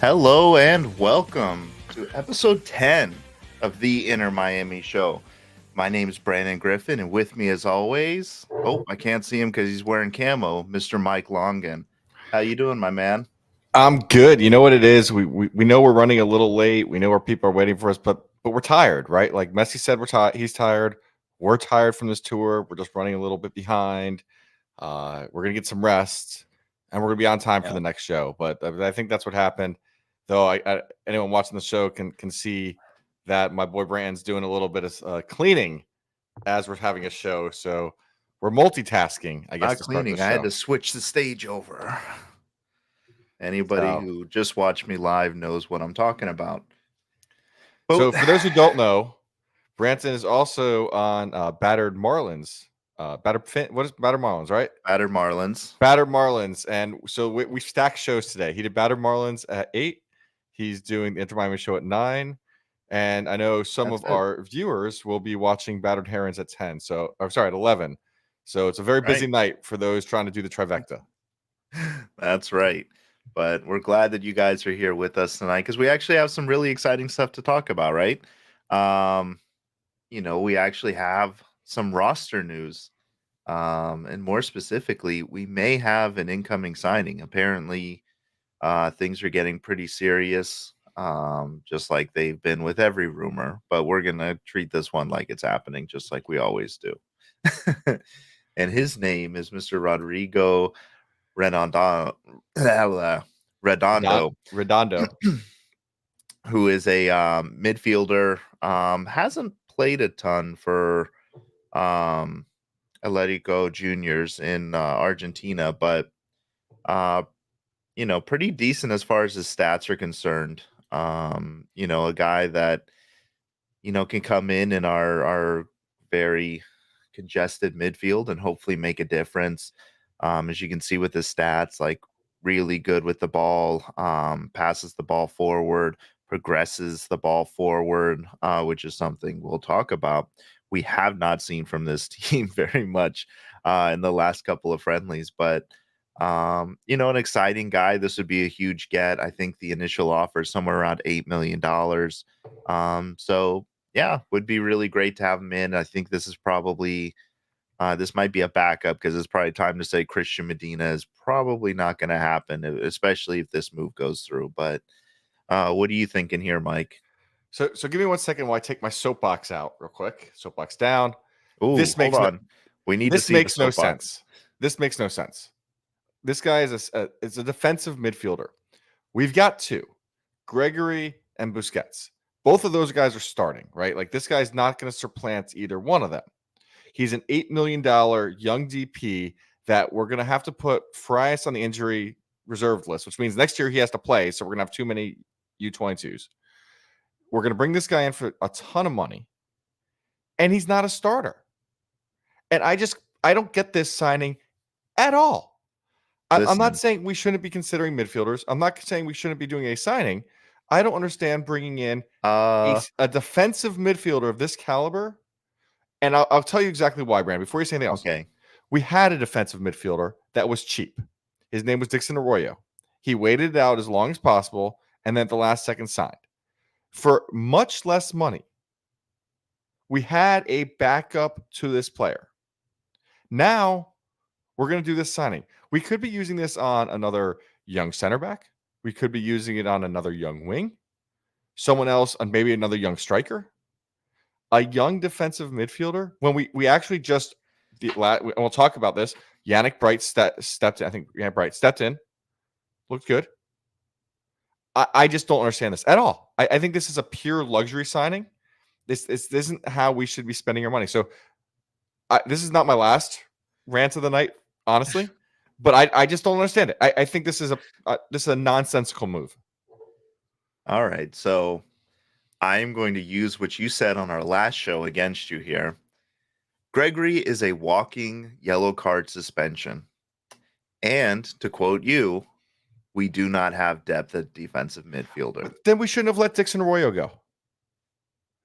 Hello and welcome to episode 10 of the Inner Miami Show. My name is Brandon Griffin, and with me as always, I can't see him because he's wearing camo, Mr. Mike Longan. How you doing, my man? I'm good. You know what it is? We know we're running a little late. We know our people are waiting for us, but we're tired, right? Like Messi said, we're tired. He's tired. We're tired from this tour. We're just running a little bit behind. We're gonna get some rest, and we're gonna be on time for the next show. But I think that's what happened. Though anyone watching the show can see that my boy Brandon's doing a little bit of cleaning as we're having a show. So we're multitasking. I guess Not cleaning. I had to switch the stage over. Anybody who just watched me live knows what I'm talking about. So for those who don't know, Branton is also on Battered Marlins. What is Battered Marlins, right? Battered Marlins. Battered Marlins. And so we stacked shows today. He did Battered Marlins at 8. He's doing the Inter Miami show at 9. And I know some of our viewers will be watching Battered Herons at 10. At 11. So it's a very busy night for those trying to do the trifecta. That's right. But we're glad that you guys are here with us tonight because we actually have some really exciting stuff to talk about, right? We actually have some roster news. And more specifically, we may have an incoming signing. Apparently, things are getting pretty serious, just like they've been with every rumor. But we're going to treat this one like it's happening, just like we always do. And his name is Mr. Rodrigo Redondo, who is a midfielder. Hasn't played a ton for Atletico Juniors in Argentina, but pretty decent as far as his stats are concerned. A guy that can come in our very congested midfield and hopefully make a difference. As you can see with his stats, like really good with the ball, passes the ball forward, progresses the ball forward, which is something we'll talk about. We have not seen from this team very much in the last couple of friendlies, but an exciting guy. This would be a huge get. I think the initial offer is somewhere around $8 million. So yeah, would be really great to have him in. I think this is probably this might be a backup because it's probably time to say Christian Medina is probably not going to happen, especially if this move goes through. But what are you thinking here, Mike? So give me 1 second while I take my soapbox out real quick. Soapbox down. Ooh, hold on. We need to see makes no sense. This makes no sense. This guy is a defensive midfielder. We've got two, Gregory and Busquets. Both of those guys are starting, right? Like this guy's not going to supplant either one of them. He's an $8 million young DP that we're going to have to put Frias on the injury reserve list, which means next year he has to play. So we're going to have too many U22s. We're going to bring this guy in for a ton of money, and he's not a starter. And I don't get this signing at all. I'm not saying we shouldn't be considering midfielders. I'm not saying we shouldn't be doing a signing. I don't understand bringing in a defensive midfielder of this caliber. And I'll tell you exactly why, Brand. Before you say anything else, okay. We had a defensive midfielder that was cheap. His name was Dixon Arroyo. He waited it out as long as possible, and then at the last second signed. For much less money, we had a backup to this player. Now, we're going to do this signing. We could be using this on another young center back. We could be using it on another young wing. Someone else on maybe another young striker. A young defensive midfielder. When we actually just, and we'll talk about this, Yannick Bright stepped in. I think Yannick Bright stepped in. Looked good. I just don't understand this at all. I think this is a pure luxury signing. This isn't how we should be spending our money. So this is not my last rant of the night, honestly, but I just don't understand it. I think this is a nonsensical move. All right, so I'm going to use what you said on our last show against you here. Gregory is a walking yellow card suspension, and to quote you, we do not have depth at defensive midfielder. Then we shouldn't have let Dixon Arroyo go.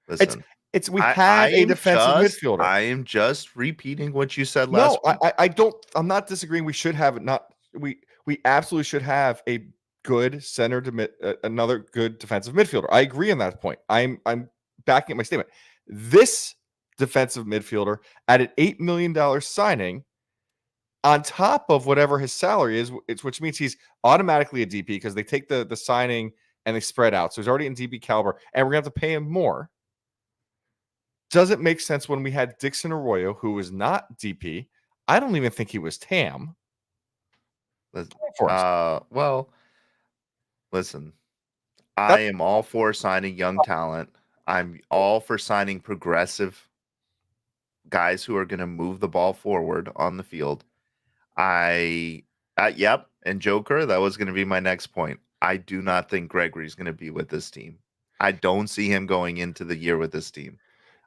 Listen, we had a defensive midfielder. I am just repeating what you said last week. I don't. I'm not disagreeing. We should have not. We absolutely should have a good center to another good defensive midfielder. I agree on that point. I'm backing up my statement. This defensive midfielder at an $8 million signing on top of whatever his salary is, which means he's automatically a DP because they take the signing and they spread out. So he's already in DP caliber, and we're going to have to pay him more. Does it make sense when we had Dixon Arroyo, who was not DP? I don't even think he was TAM. Well, listen, I am all for signing young talent. I'm all for signing progressive guys who are going to move the ball forward on the field. Yep, and Joker, that was going to be my next point. I do not think Gregory's going to be with this team. I don't see him going into the year with this team.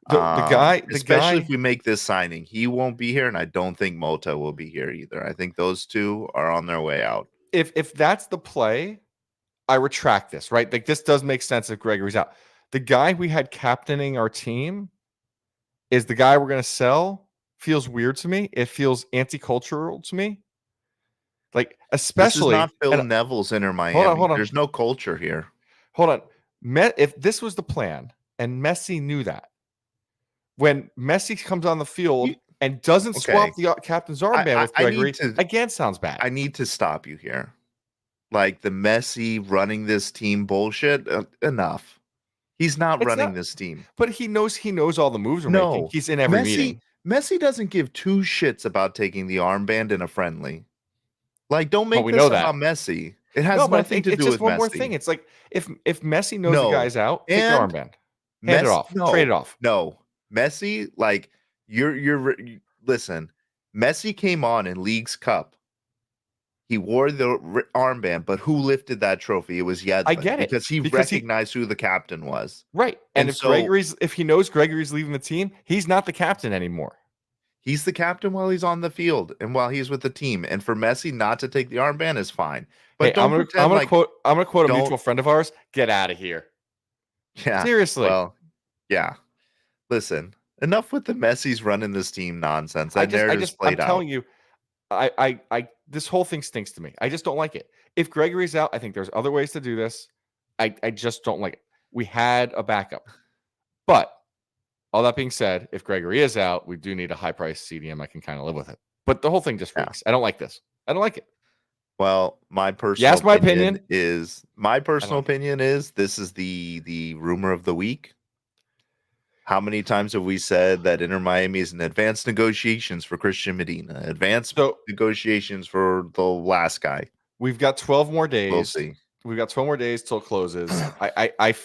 Especially if we make this signing, he won't be here, and I don't think Mota will be here either. I think those two are on their way out. If that's the play, I retract this, right? Like, this does make sense if Gregory's out. The guy we had captaining our team is the guy we're going to sell. Feels weird to me. It feels anti-cultural to me. Like, especially this is not Phil Neville's Inter Miami. Hold on. There's no culture here. Hold on. If this was the plan and Messi knew that, when Messi comes on the field and doesn't swap the captain's armband with Gregory, again, sounds bad. I need to stop you here. Like, the Messi running this team bullshit, enough. He's not running this team. But he knows all the moves we're making. He's in every meeting. Messi doesn't give two shits about taking the armband in a friendly. Like, don't make this about Messi. It has nothing to do with Messi. It's just one more thing. It's like, if Messi knows the guy's out, take the armband. Hand it off. Trade it off. No. Messi, like, listen, Messi came on in League's Cup. He wore the armband, but who lifted that trophy? It was Yedlin. I get it. Because he recognized who the captain was. Right. And if he knows Gregory's leaving the team, he's not the captain anymore. He's the captain while he's on the field and while he's with the team. And for Messi not to take the armband is fine. But I'm gonna quote a mutual friend of ours. Get out of here. Yeah. Seriously. Well, yeah. Listen, enough with the Messi's running this team nonsense. I'm telling you, this whole thing stinks to me. I just don't like it. If Gregory's out, I think there's other ways to do this. I just don't like it. We had a backup. But all that being said, if Gregory is out, we do need a high price CDM. I can kind of live with it. But the whole thing just freaks. I don't like this. I don't like it. Well, my personal opinion is this is the rumor of the week. How many times have we said that Inter Miami is in advanced negotiations for Christian Medina? Negotiations for the last guy. We've got 12 more days. We'll see. We've got 12 more days till it closes. I've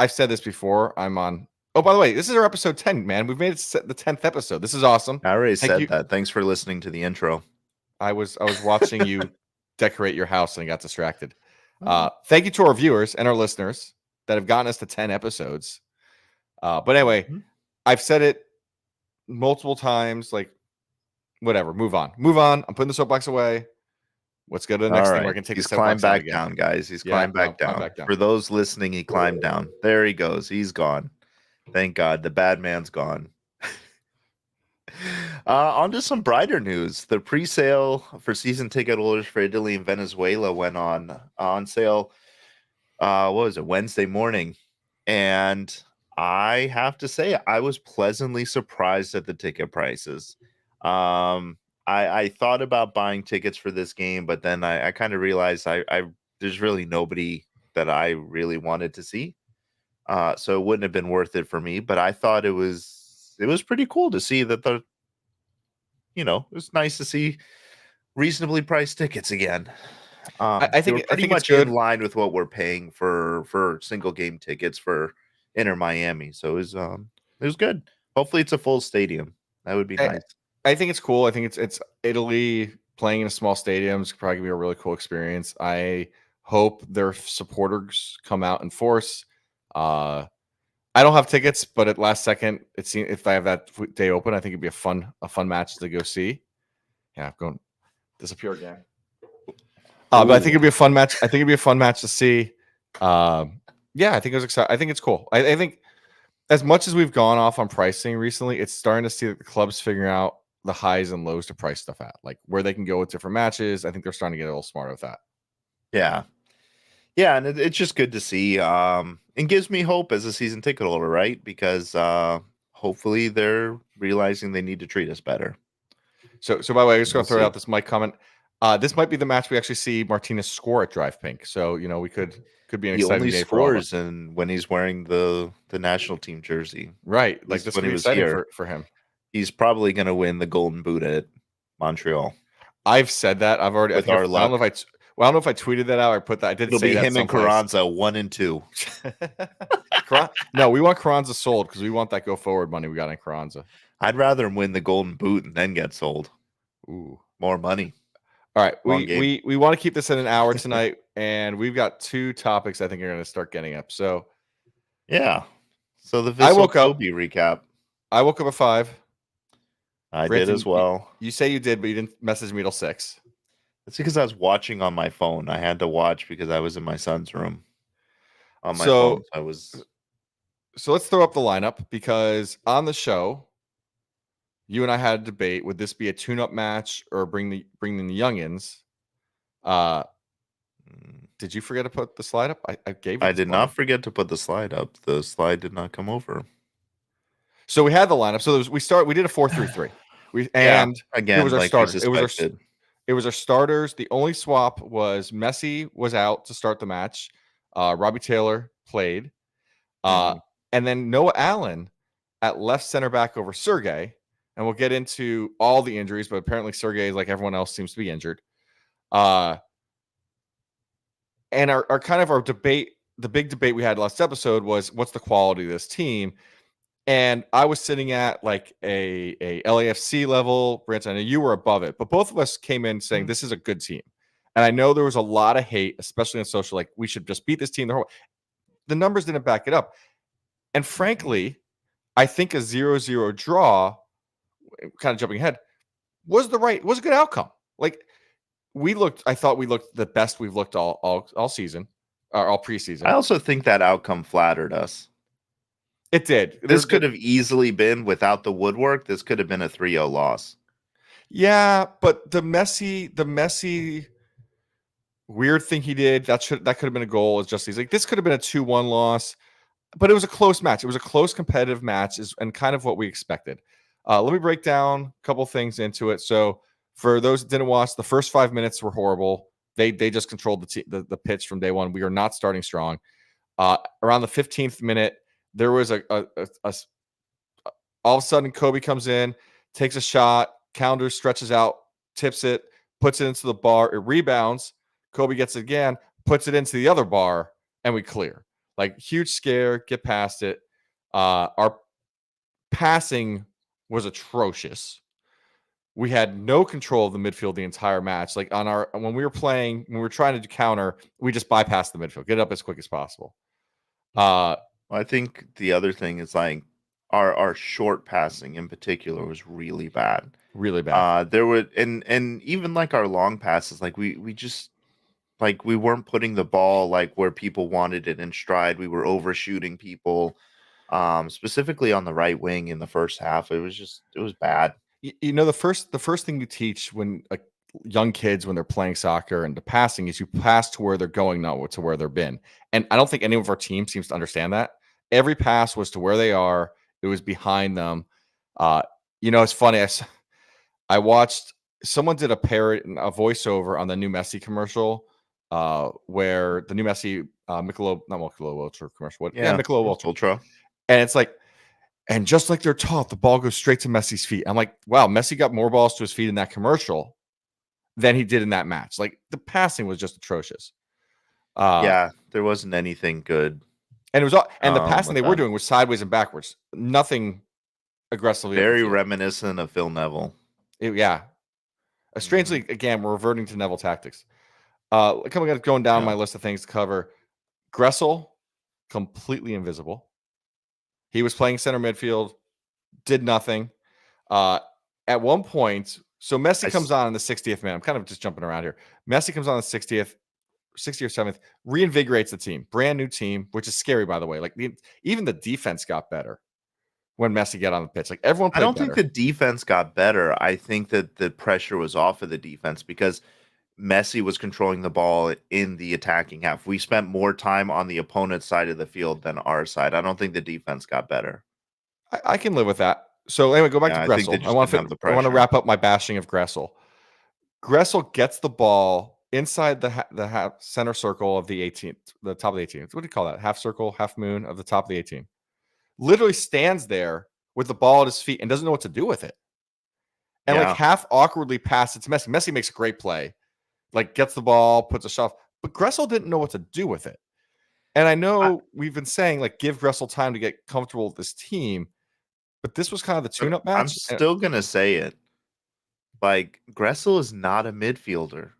said this before. I'm on. Oh, by the way, this is our episode 10, man. We've made it the 10th episode. This is awesome. I already said that. Thanks for listening to the intro. I was watching you decorate your house and I got distracted. Thank you to our viewers and our listeners that have gotten us to 10 episodes. But anyway, I've said it multiple times. Like, whatever, move on. I'm putting the soapbox away. Let's go to the next thing. We're gonna take He's climbed back down, guys. He's climbed back down. For those listening, he climbed down. There he goes. He's gone. Thank God, the bad man's gone. On to some brighter news. The pre-sale for season ticket holders for Italy and Venezuela went on sale. What was it? Wednesday morning, and I have to say, I was pleasantly surprised at the ticket prices. I thought about buying tickets for this game, but then I kind of realized there's really nobody that I really wanted to see. So it wouldn't have been worth it for me. But I thought it was pretty cool to see that it was nice to see reasonably priced tickets again. I think pretty much in line with what we're paying for single game tickets for Inter Miami, so it was good. Hopefully, it's a full stadium. That would be nice. I think it's cool. I think it's Italy playing in a small stadium. It's probably gonna be a really cool experience. I hope their supporters come out in force. I don't have tickets, but at last second, it seems if I have that day open, I think it'd be a fun match to go see. Yeah, I'm going disappear again. But I think it'd be a fun match. I think it'd be a fun match to see. Yeah, I think it was exciting. I think it's cool. I think as much as we've gone off on pricing recently, it's starting to see that the clubs figuring out the highs and lows to price stuff at, like where they can go with different matches. I think they're starting to get a little smarter with that. Yeah. Yeah, and it's just good to see. It gives me hope as a season ticket holder, right? Because hopefully they're realizing they need to treat us better. So by the way, I'm just We'll going to throw see. out this Mike comment. This might be the match we actually see Martinez score at Drive Pink. So we could be an He exciting only day for all of scores us. and when he's wearing the national team jersey. Right, At like least this when could he be was exciting here. for him. He's probably going to win the Golden Boot at Montreal. I've said that. I've already. With our I don't know luck. if I don't know if I tweeted that out or put that. I did It'll say be that him and someplace. Carranza 1 and 2. No, we want Carranza sold because we want that go forward money we got in Carranza. I'd rather him win the Golden Boot and then get sold. Ooh, more money. All right, Long game. we want to keep this in an hour tonight, and we've got 2 topics I think are going to start getting up. So Yeah. So the I Vissel woke up. Kobe recap. I woke up at 5. I did Branton, as well. You say you did, but you didn't message me till 6. It's because I was watching on my phone. I had to watch because I was in my son's room on my So phone. I was. So let's throw up the lineup because on the show, you and I had a debate. Would this be a tune-up match or bring in the youngins? Did you forget to put the slide up? I gave you. I did not forget to put the slide up. The slide did not come over. So we had the lineup. So we did a 4-3-3. Again, it was our like starters. we suspected. It was our starters. The only swap was Messi was out to start the match. Robbie Taylor played. And then Noah Allen at left center back over Sergey. And we'll get into all the injuries, but apparently Sergey, like everyone else, seems to be injured. And our kind of our debate, the big debate we had last episode was what's the quality of this team? And I was sitting at like a LAFC level. Branson, I know you were above it, but both of us came in saying this is a good team. And I know there was a lot of hate, especially on social, like we should just beat this team. The numbers didn't back it up. And frankly, I think a 0-0 draw, kind of jumping ahead, was a good outcome. Like I thought we looked the best we've looked all season, or all preseason. I also think that outcome flattered us. It did. This could have easily been, without the woodwork, this could have been a 3-0 loss. Yeah, but the messy weird thing he did, that could have been a goal. Is just he's like, this could have been a 2-1 loss, but it was a close match. It was a close competitive match, and kind of what we expected. Let me break down a couple things into it. So for those that didn't watch, the first 5 minutes were horrible. They just controlled the pitch from day one. We are not starting strong. Around the 15th minute, there was a all of a sudden Kobe comes in, takes a shot, counters, stretches out, tips it, puts it into the bar, it rebounds. Kobe gets it again, puts it into the other bar, and we clear. Like huge scare, get past it. Our passing was atrocious. We had no control of the midfield the entire match. Like when we were trying to counter, we just bypassed the midfield, get it up as quick as possible. I think the other thing is like our short passing in particular was really bad. Really bad. There were and even like our long passes, like we just like we weren't putting the ball like where people wanted it in stride. We were overshooting people, specifically on the right wing in the first half. It was bad. The first thing you teach when young kids when they're playing soccer and the passing is you pass to where they're going, not to where they've been. And I don't think any of our team seems to understand that. Every pass was to where they are. It was behind them. It's funny. I watched someone did a voiceover on the new Messi commercial, where the new Messi Michelob Ultra commercial. Michelob Ultra. And it's like, and just like they're taught, the ball goes straight to Messi's feet. I'm like, wow, Messi got more balls to his feet in that commercial than he did in that match. Like the passing was just atrocious. Yeah, there wasn't anything good. And it was the passing they were doing was sideways and backwards. Nothing aggressively. Very reminiscent of Phil Neville. Strangely, again, we're reverting to Neville tactics. Going down my list of things to cover. Gressel, completely invisible. He was playing center midfield, did nothing. At one point, so Messi comes on in the 60th minute. I'm kind of just jumping around here. Messi comes on the 60th or 7th, reinvigorates the team. Brand new team, which is scary, by the way. Like even the defense got better when Messi got on the pitch. Like everyone played I don't better. think the defense got better. I think that the pressure was off of the defense because Messi was controlling the ball in the attacking half. We spent more time on the opponent's side of the field than our side. I don't think the defense got better. I can live with that. So anyway, go back to Yeah, I think they Gressel. just didn't have the I want to pressure. wrap up my bashing of Gressel. Gressel gets the ball inside the half center circle of the 18th, the top of the 18th. What do you call that? Half circle, half moon of the top of the 18. Literally stands there with the ball at his feet and doesn't know what to do with it. And like Yeah. half awkwardly passes to Messi. Messi makes a great play, like gets the ball, puts a shot, but Gressel didn't know what to do with it. And I I, know we've been saying like give Gressel time to get comfortable with this team, but this was kind of the but tune-up I'm match. And still gonna say it. Like Gressel is not a midfielder.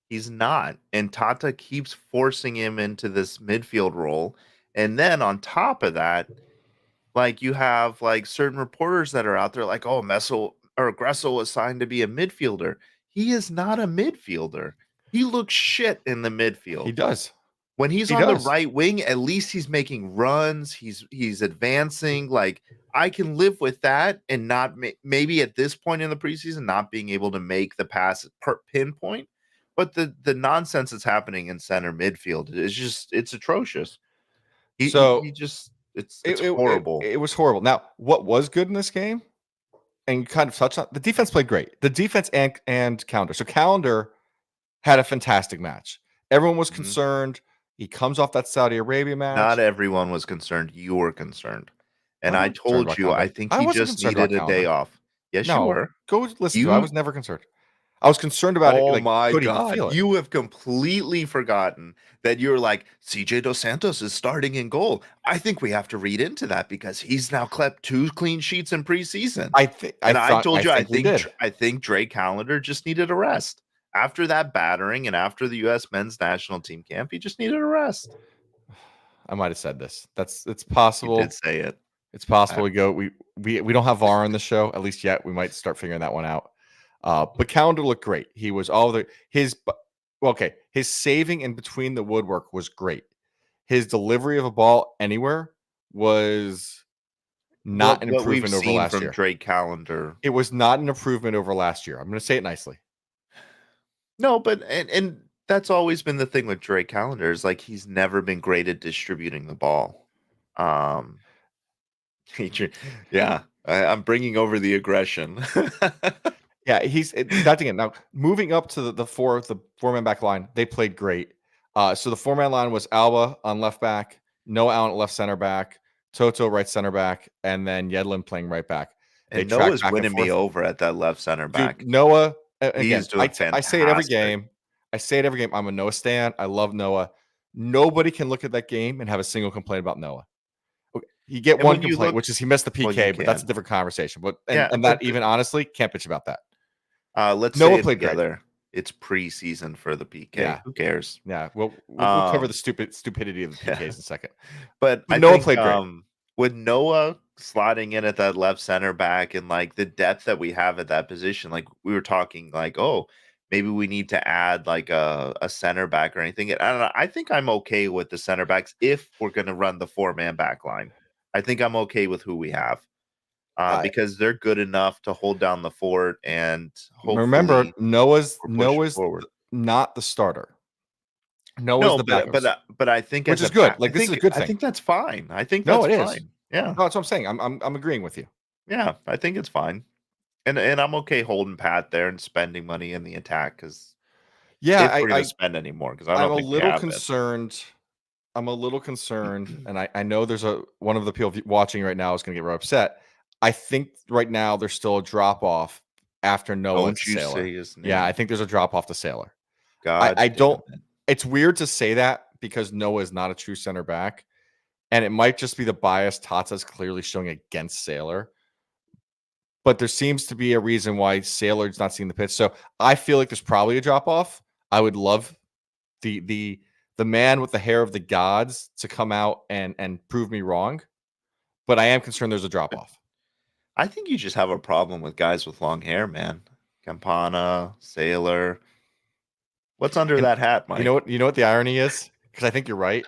He's not. And Tata keeps forcing him into this midfield role. And then on top of that, like you have like certain reporters that are out there like, oh, Messel or Gressel was signed to be a midfielder. He is not a midfielder. He looks shit in the he midfield. does. When he's He on the does. right wing, at least he's making runs. He's advancing. Like I can live with that, and not maybe at this point in the preseason not being able to make the pass per pinpoint. But the nonsense that's happening in center midfield is just it's atrocious. He So just it, it's it, it, horrible. it was horrible. Now, what was good in this game, and you kind of touched on the defense played great. The defense and calendar. So calendar had a fantastic match. Everyone was Mhm. concerned. He comes off that Saudi Arabia Not match. everyone was concerned. You were concerned, and I'm I not concerned told about you I calendar. think I he wasn't just concerned about needed a day calendar. off. Yes, you No, were. go listen to it. I You was never concerned. I was concerned about it. Oh Like, my could he God. feel it? You have completely forgotten that you're like, CJ Dos Santos is starting in goal. I think we have to read into that because he's now kept 2 clean sheets in preseason. I And I thought. told I you, think we did. I think Drake Callender just needed a rest. After that battering and after the US men's national team camp, he just needed a rest. I might have said this. It's You did possible. say it. It's possible I, we don't have VAR on the show at least yet. We might start figuring that one out. But Calendar looked great. He was all the his well, okay. His saving in between the woodwork was great. His delivery of a ball anywhere was not an what we've improvement over seen last from year. Drake Callender. It was not an improvement over last year. I'm going to say it nicely. No, but and that's always been the thing with Drake Callender is like he's never been great at distributing the ball. Um, yeah, I'm bringing over the aggression. Yeah, that's again. Now moving up to the four-man back line, they played great. So the four-man line was Alba on left back, Noah Allen at left center back, Toto right center back, and then Yedlin playing right back. They And tracked Noah's back and winning me forth. over at that left center Dude, back. Noah, He's again, doing I say it every fantastic. game. I say it every game. I'm a Noah stan. I love Noah. Nobody can look at that game and have a single complaint about Noah. Okay, you get And one when you complaint, look, which is he missed the well, you PK, but that's a can, different conversation. But yeah, and but that even honestly can't bitch about that. let's say Noah it played great. together. It's preseason for the PK. Yeah. Who cares? Yeah, we'll cover Um, the stupidity of the PKs in a second. but But I Noah think played great. with Noah slotting in at that left center back and like the depth that we have at that position, like we were talking, like, oh, maybe we need to add like a center back or anything. I don't know. I think I'm okay with the center backs if we're going to run the 4-man back line. I think I'm okay with who we have I because they're good enough to hold down the fort and remember hopefully Noah's we're pushing forward. not the starter. Noah's No, the backups, but I think which as is a good. back, Like this is a good I thing. think that's fine. I think No, that's it is. fine. Yeah. No, that's what I'm saying. I'm agreeing with you. Yeah, I think it's fine. And I'm okay holding pat there and spending money in the attack because Yeah, if we're gonna spend any more, because I I'm don't a think we little have it. concerned. I'm a little concerned, and I know there's one of the people watching right now is going to get real upset. I think right now there's still a drop off after Noah Don't to you say Sailor. his Yeah, I name. think there's a drop off to Sailor. God I damn don't. it. It's weird to say that because Noah is not a true center back, and it might just be the bias Tata's clearly showing against Sailor. But there seems to be a reason why Sailor's not seeing the pitch. So I feel like there's probably a drop off. I would love the man with the hair of the gods to come out and prove me wrong, but I am concerned there's a drop off. I think you just have a problem with guys with long hair, man. Campana, Sailor. What's under And that hat, Mike? you know what the irony is? Because I think you're right.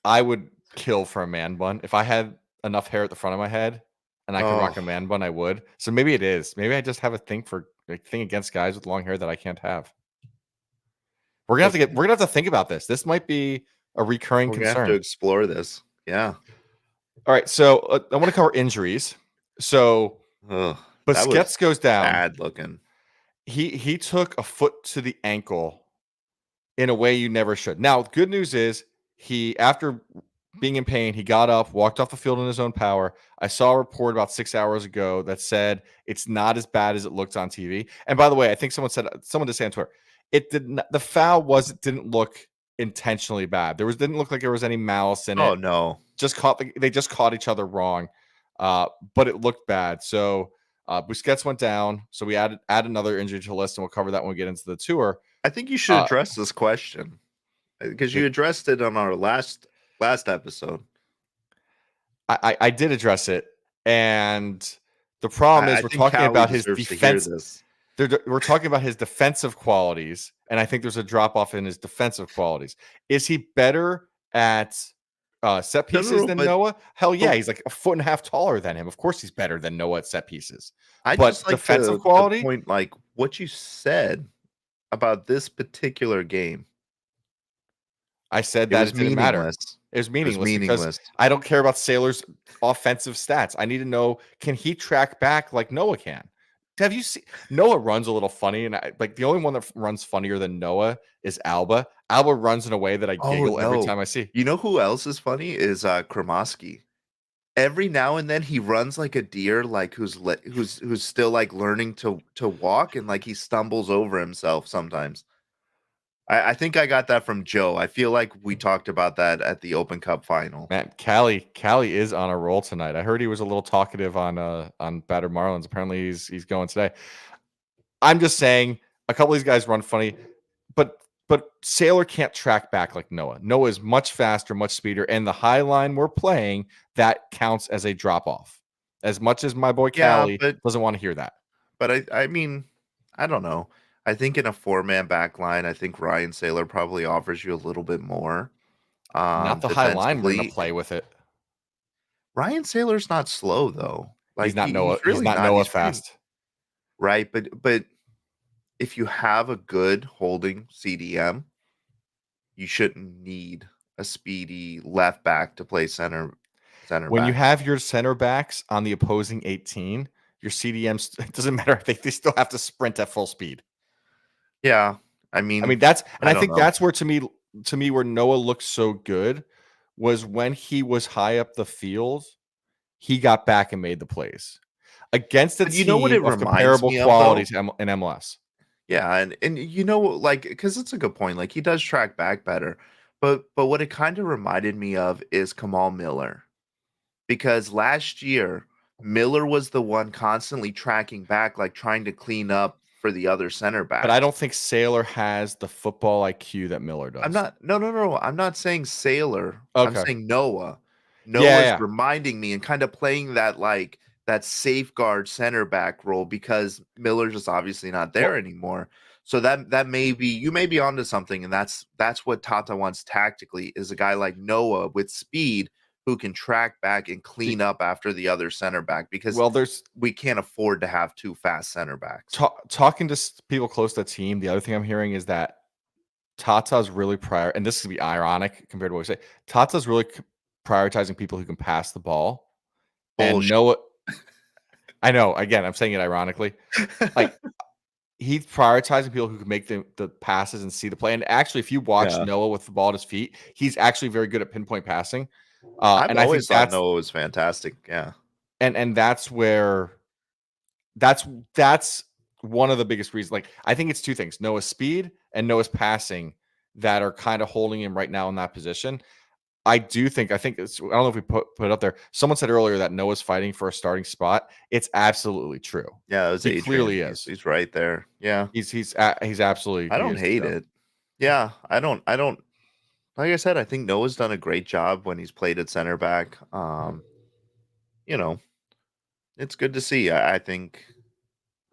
I would kill for a man bun if I had enough hair at the front of my head and I could rock Oh, a man bun. I would. So maybe it is. Maybe I just have a thing for like thing against guys with long hair that I can't have. We're gonna have to think about this. This might be a recurring We're gonna have to concern. explore this. Yeah. All right, so I want to cover injuries. So Ugh, that was Busquets goes down. bad looking. He took a foot to the ankle in a way you never should. Now, good news is he, after being in pain, he got up, walked off the field in his own power. I saw a report about 6 hours ago that said it's not as bad as it looked on TV. And by the way, I think someone did say on Twitter, it did not, the foul didn't look intentionally bad. Didn't look like there was any malice in it. Oh no. They just caught each other wrong. But it looked bad. So Busquets went down. So we add another injury to the list, and we'll cover that when we get into the tour. I think you should address this question because you addressed it on our last episode. I did address it, and the problem is we're talking about his defense. We're talking about his defensive qualities, and I think there's a drop off in his defensive qualities. Is he better at set pieces than Noah? Hell yeah, he's like a foot and a half taller than him. Of course, he's better than Noah at set pieces. But just like defensive quality, the point, like what you said about this particular game. I said that it didn't matter. It was meaningless because I don't care about Sailor's offensive stats. I need to know, can he track back like Noah can? Have you seen Noah runs a little funny, and like the only one that runs funnier than Noah is Alba. Alba runs in a way that I giggle every time I see. You know who else is funny is Kremoski. Every now and then he runs like a deer, like who's still like learning to walk, and like he stumbles over himself sometimes. I think I got that from Joe. I feel like we talked about that at the Open Cup final. Man, Callie is on a roll tonight. I heard he was a little talkative on Battered Marlins. Apparently he's going today. I'm just saying a couple of these guys run funny, but Sailor can't track back like Noah. Noah is much faster, much speedier, and the high line we're playing, that counts as a drop off. As much as my boy Callie doesn't want to hear that. But I mean, I don't know. I think in a 4-man back line, I think Ryan Sailor probably offers you a little bit more. Not the high line we're going to play with it. Ryan Sailor's not slow though. Like he's not Noah. He's not Noah fast. Right, but if you have a good holding CDM, you shouldn't need a speedy left back to play center when back. You have your center backs on the opposing 18, your CDMs, it doesn't matter. They still have to sprint at full speed. Yeah. I mean that's, and I think that's where to me where Noah looked so good was when he was high up the field, he got back and made the plays against a team what it of comparable qualities in MLS. Yeah, and you know, like, because it's a good point. Like he does track back better, but what it kind of reminded me of is Kamal Miller, because last year Miller was the one constantly tracking back, like trying to clean up for the other center back. But I don't think Sailor has the football IQ that Miller does. No. I'm not saying Sailor. Okay. I'm saying Noah. Noah's reminding me and kind of playing that like that safeguard center back role because Miller's just obviously not there anymore. So that may be, you may be onto something, and that's what Tata wants tactically, is a guy like Noah with speed who can track back and clean up after the other center back, because we can't afford to have two fast center backs. Talking to people close to the team, the other thing I'm hearing is that Tata's really and this could be ironic compared to what we say, Tata's really prioritizing people who can pass the ball. Bullshit. And Noah, I know, again, I'm saying it ironically, like he's prioritizing people who can make the passes and see the play. And actually, if you watch Noah with the ball at his feet, he's actually very good at pinpoint passing. I've always thought Noah was fantastic. Yeah. And that's where that's one of the biggest reasons. Like, I think it's two things: Noah's speed and Noah's passing that are kind of holding him right now in that position. I think it's, I don't know if we put it up there. Someone said earlier that Noah's fighting for a starting spot. It's absolutely true. Yeah, he clearly is. He's right there. Yeah, he's absolutely. I don't hate it. Yeah, I don't. Like I said, I think Noah's done a great job when he's played at center back. You know, it's good to see. I think,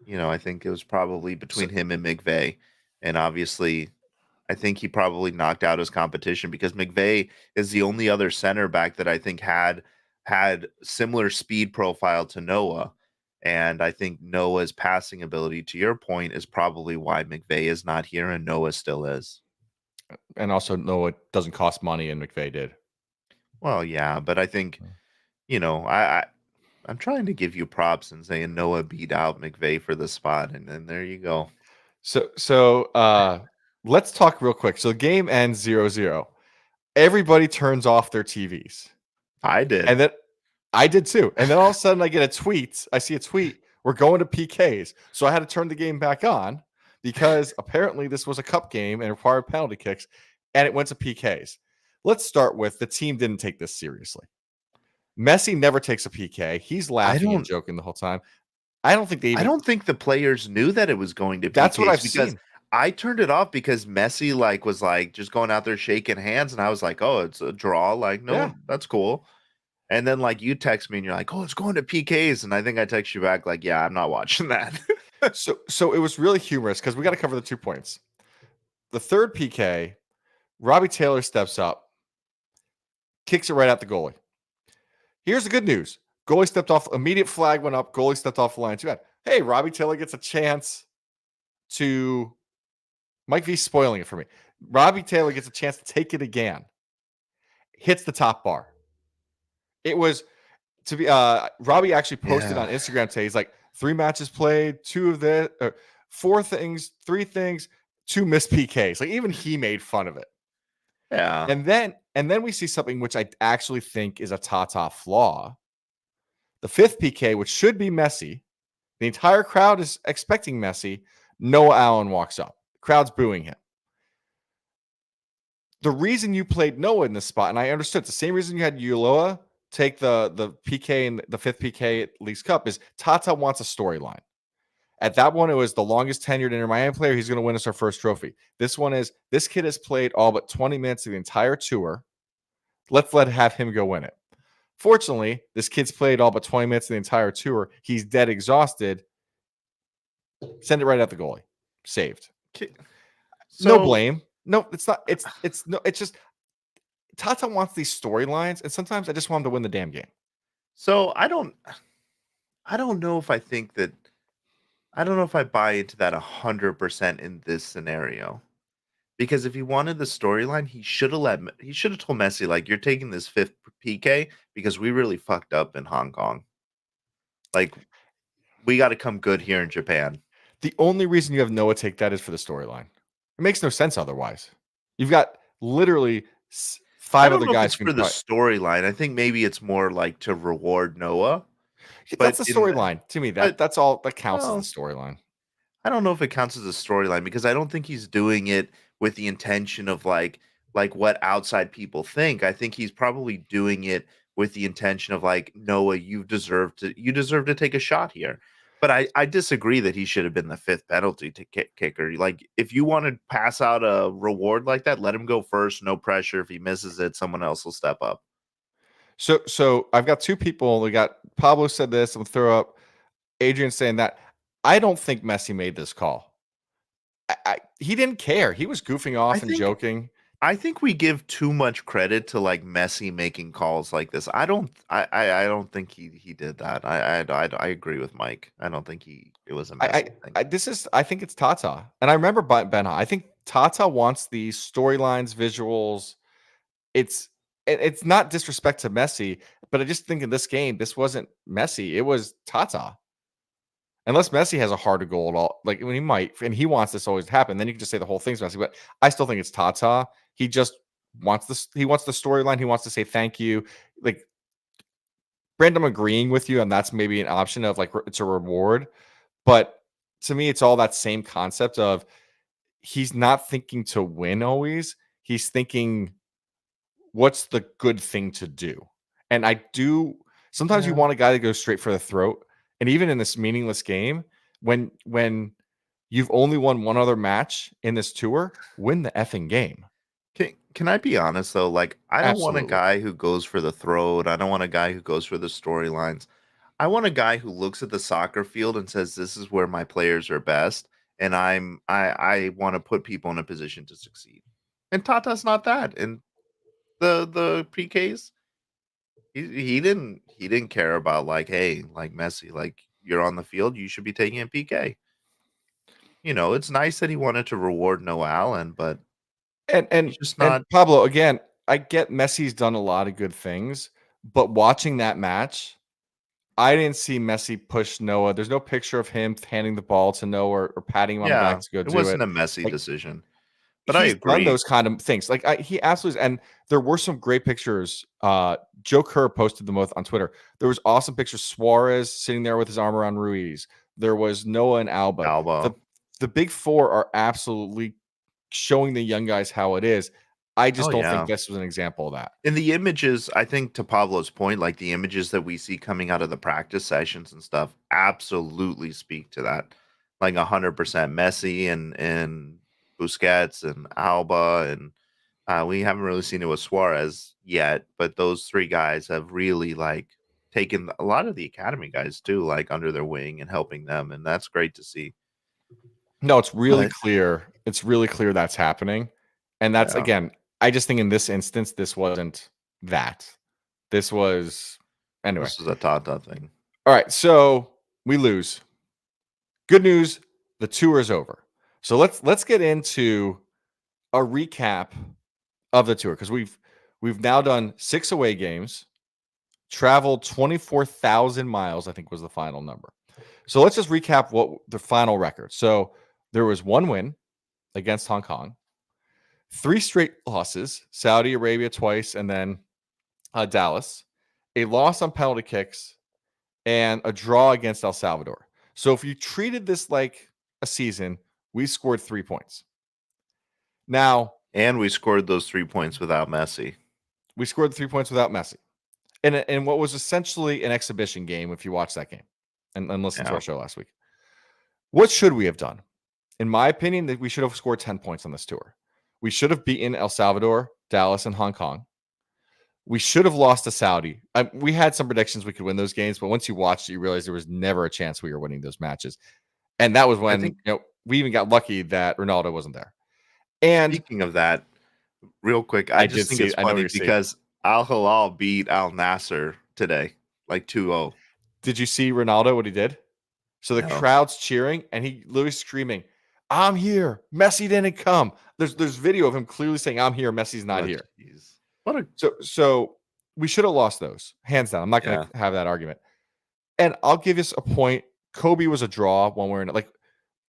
I think it was probably between him and McVay, and obviously, I think he probably knocked out his competition because McVay is the only other center back that I think had similar speed profile to Noah. And I think Noah's passing ability, to your point, is probably why McVay is not here and Noah still is. And also, no, it doesn't cost money, and McVay did. Well, yeah, but I think, I'm trying to give you props and saying Noah beat out McVay for the spot, and then there you go. So let's talk real quick. So the game ends 0-0. Everybody turns off their TVs. I did. And then I did too. And then all of a sudden I get a tweet. I see a tweet. We're going to PKs. So I had to turn the game back on because apparently this was a cup game and required penalty kicks, and it went to PKs. Let's start with the team didn't take this seriously. Messi never takes a PK. He's laughing and joking the whole time. I don't think I don't think the players knew that it was going to PKs. That's what I've because seen. I turned it off because Messi was just going out there shaking hands, and I was like, "Oh, it's a draw." Like, no, Yeah. that's cool. And then you text me and you're like, "Oh, it's going to PKs," and I think I text you back like, "Yeah, I'm not watching that." So it was really humorous because we got to cover the 2 points. The third PK, Robbie Taylor steps up, kicks it right at the goalie. Here's the good news. Goalie stepped off, immediate flag went up, goalie stepped off the line. Too bad. Hey, Robbie Taylor gets a chance to Mike V spoiling it for me. Robbie Taylor gets a chance to take it again. Hits the top bar. It was to be Robbie actually posted on Instagram today. He's like, 3 matches played, 2 of the 4 things, 3 things, 2 missed PKs. Like even he made fun of it. Yeah. And then we see something which I actually think is a Tata flaw. The 5th PK, which should be Messi, the entire crowd is expecting Messi. Noah Allen walks up. The crowd's booing him. The reason you played Noah in this spot, and I understood, the same reason you had Ulloa take the PK in the 5th PK at Leagues Cup is Tata wants a storyline. At that one, it was the longest tenured Inter Miami player. He's going to win us our first trophy. This one is this kid has played all but 20 minutes of the entire tour. Let's have him go win it. Fortunately, this kid's played all but 20 minutes of the entire tour. He's dead exhausted. Send it right at the goalie. Saved. No blame. No, it's not. It's just Tata wants these storylines, and sometimes I just want him to win the damn game. So I don't know if I buy into that 100% in this scenario. Because if he wanted the storyline, he should have told Messi, like, you're taking this 5th PK because we really fucked up in Hong Kong. Like, we got to come good here in Japan. The only reason you have Noah take that is for the storyline. It makes no sense otherwise. You've got literally 5 other guys for the storyline. I think maybe it's more like to reward Noah. That's the storyline to me. That's all that counts as the storyline. I don't know if it counts as a storyline because I don't think he's doing it with the intention of like what outside people think. I think he's probably doing it with the intention of like, Noah, you deserve to take a shot here. But I disagree that he should have been the 5th penalty kicker. Like, if you want to pass out a reward like that, let him go first. No pressure. If he misses it, someone else will step up. So I've got 2 people. We got Pablo said this. I'm gonna throw up Adrian saying that. I don't think Messi made this call. He didn't care. He was goofing off and joking. I think we give too much credit to like Messi making calls like this. I don't think he did that. I agree with Mike. I don't think it was a Messi thing. I think it's Tata. And I remember Ben. I think Tata wants these storylines, visuals. It's not disrespect to Messi, but I just think in this game, this wasn't Messi. It was Tata. Unless Messi has a heart of gold, like when he might, and he wants this always to happen, then you can just say the whole thing's Messi. But I still think it's Tata. He just wants this. He wants the storyline. He wants to say thank you. Like, Brandon, I'm agreeing with you, and that's maybe an option of like it's a reward. But to me, it's all that same concept of he's not thinking to win always. He's thinking, what's the good thing to do? And I do. Sometimes you want a guy that goes straight for the throat. And even in this meaningless game, when you've only won one other match in this tour, win the effing game. Can I be honest though? Like, I don't want a guy who goes for the throat. I don't want a guy who goes for the storylines. I want a guy who looks at the soccer field and says, "This is where my players are best, and I want to put people in a position to succeed." And Tata's not that. And the PKs, he didn't care about like, hey, like Messi, like, you're on the field, you should be taking a PK. It's nice that he wanted to reward Noah Allen, but And He's just and not. Pablo, again, I get Messi's done a lot of good things, but watching that match, I didn't see Messi push Noah. There's no picture of him handing the ball to Noah or patting him on the back Yeah, to go it do it. wasn't a messy Like, decision, but I he's done agree. those kind of things. Like, he absolutely, and there were some great pictures. Joe Kerr posted them both on Twitter. There was awesome pictures. Suarez sitting there with his arm around Ruiz. There was Noah and Alba. The Alba. the big four are absolutely showing the young guys how it is. I just Oh don't think yeah. this was an example of that. And the images, I think to Pablo's point, like the images that we see coming out of the practice sessions and stuff absolutely speak to that. Like 100% Messi and Busquets and Alba and we haven't really seen it with Suarez yet, but those three guys have really like taken a lot of the academy guys too, like under their wing and helping them, and that's great to see. No, it's really But clear. It's really clear that's happening. And that's, yeah, again, I just think in this instance, this wasn't that. This was anyway. this is a Tata thing. All right, so we lose. Good news, the tour is over. So let's get into a recap of the tour, because we've now done 6 away games, traveled 24,000 miles, I think was the final number. So let's just recap what the final record. So there was 1 win against Hong Kong, 3 straight losses, Saudi Arabia twice, and then Dallas, a loss on penalty kicks, and a draw against El Salvador. So if you treated this like a season, we scored 3 points. Now, And we scored those 3 points without Messi. we scored 3 points without Messi. In what was essentially an exhibition game, if you watch that game and listen to Yeah. our show last week. What should we have done? In my opinion, that we should have scored 10 points on this tour. We should have beaten El Salvador, Dallas, and Hong Kong. We should have lost to Saudi. We had some predictions we could win those games, but once you watched it, you realize there was never a chance we were winning those matches. And that was I when think we even got lucky that Ronaldo wasn't there. And speaking of that, real quick, I I just did think see. it's I know what funny you're seeing. because Al Hilal beat Al Nasser today, like 2-0. Did you see Ronaldo? What he did? So the No. crowd's cheering, and he literally screaming, "I'm here! Messi didn't come." There's video of him clearly saying, "I'm here. Messi's not Oh, here." jeez. What a So we should have lost those hands down. I'm not going yeah. to have that argument. And I'll give you a point. Kobe was a draw one way or another. Like,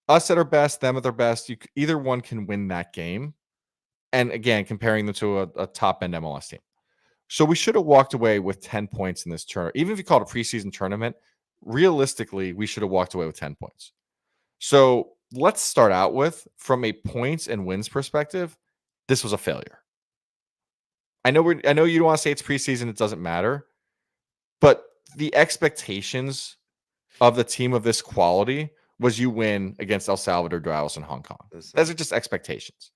us at our best, them at their best. Either one can win that game. And again, comparing them to a top end MLS team. So we should have walked away with 10 points in this tournament. Even if you call it a preseason tournament, realistically, we should have walked away with 10 points. So let's start out with, from a points and wins perspective, this was a failure. I know you don't want to say it's preseason, it doesn't matter, but the expectations of the team of this quality was you win against El Salvador, Dallas, and Hong Kong. Listen, Those are just expectations.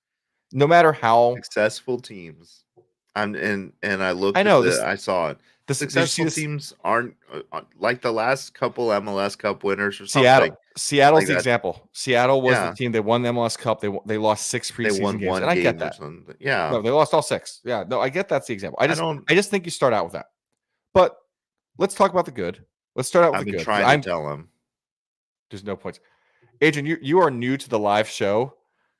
No matter how successful teams. And I I looked at know this. I saw it. Did you see Successful this? teams aren't like the last couple MLS Cup winners or Seattle. something Seattle's like the that. example. Seattle was the Yeah, team. They won the MLS Cup. They lost 6 they preseason won games, one and I get game or that. something. Yeah, No, they lost all 6. Yeah, no, I get that's the example. I don't. I just think you start out with that. But let's talk about the good. Let's start out with I've the been good, 'cause trying to tell them. there's no points. Adrian, you are new to the live show.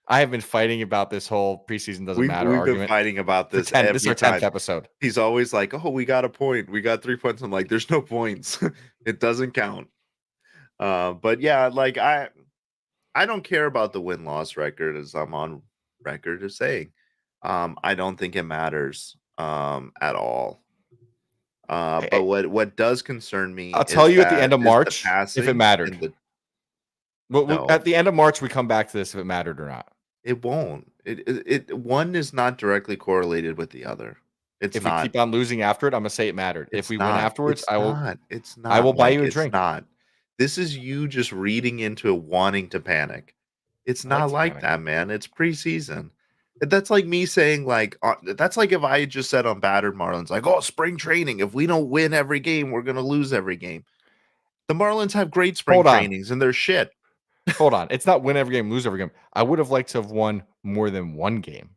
I have been fighting about this whole preseason doesn't matter We've been argument fighting about for this 10. This is every our 10th time. episode. He's always like, "Oh, we got a point. We got 3 points." I'm like, "There's no points. It doesn't count." But yeah, like I don't care about the win loss record, as I'm on record as saying. I don't think it matters at all. But I- what does concern me I'll tell you at the end of is the March if it passing mattered. and the At no, the end of March, we come back to this if it mattered or not. it won't. One is not directly correlated with the other. It's If we not. keep on losing after it, I'm gonna say it mattered. If It's we win not. afterwards, It's I will not. It's I will not, buy Mike. you a It's drink. not. This is you just reading into wanting to panic. It's I like not to like panic. that, man. It's preseason. That's like me saying, like, that's like if I had just said on battered Marlins, like, oh, spring training. If we don't win every game, we're gonna lose every game. The Marlins have great spring Hold on. trainings and they're shit. Hold on. It's not win every game, lose every game. I would have liked to have won more than one game.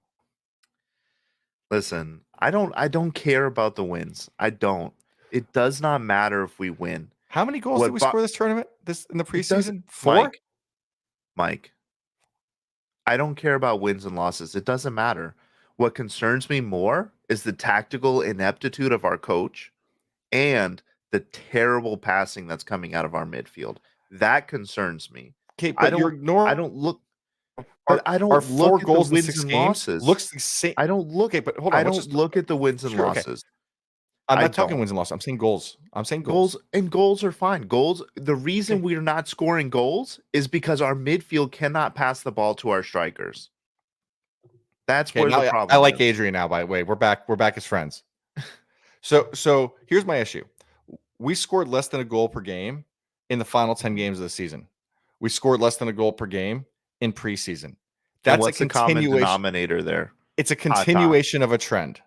Listen, I don't care about the wins. I don't. It does not matter if we win. How many goals did What we bo- score this tournament? This in the it doesn't, preseason? 4? Mike. I don't care about wins and losses. It doesn't matter. What concerns me more is the tactical ineptitude of our coach and the terrible passing that's coming out of our midfield. That concerns me. Okay, I but you're don't I ignoring don't look but I our don't 4 look at the goals in wins 6 and games losses. looks the same. I don't look Okay, but hold on. I Let's don't just look at the wins and sure. Okay, losses. I'm I not talking don't. wins and losses. I'm saying goals. I'm saying Goals goals. and goals are fine. Goals, the reason Okay. we're not scoring goals is because our midfield cannot pass the ball to our strikers. That's Okay. where the Now I problem like is. Adrian now. By the way, we're back. We're back as friends. So here's my issue. We scored less than a goal per game in the final 10 games of the season. We scored less than a goal per game in preseason. And That's a what's the common continuation. denominator there? It's a Hot dog. continuation of a trend.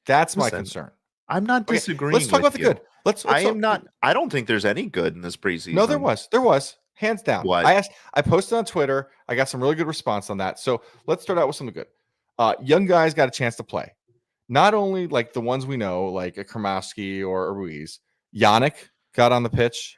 That's my Listen, concern. I'm not Okay, let's disagreeing talk with about the you. good. Let's I talk. am not. I don't think there's any good in this No, there preseason. was. There was. Hands down. What? I posted on Twitter. I got some really good response on that. So let's start out with something good. Young guys got a chance to play. Not only like the ones we know, like a Kromowski or a Ruiz. Yannick got on the pitch.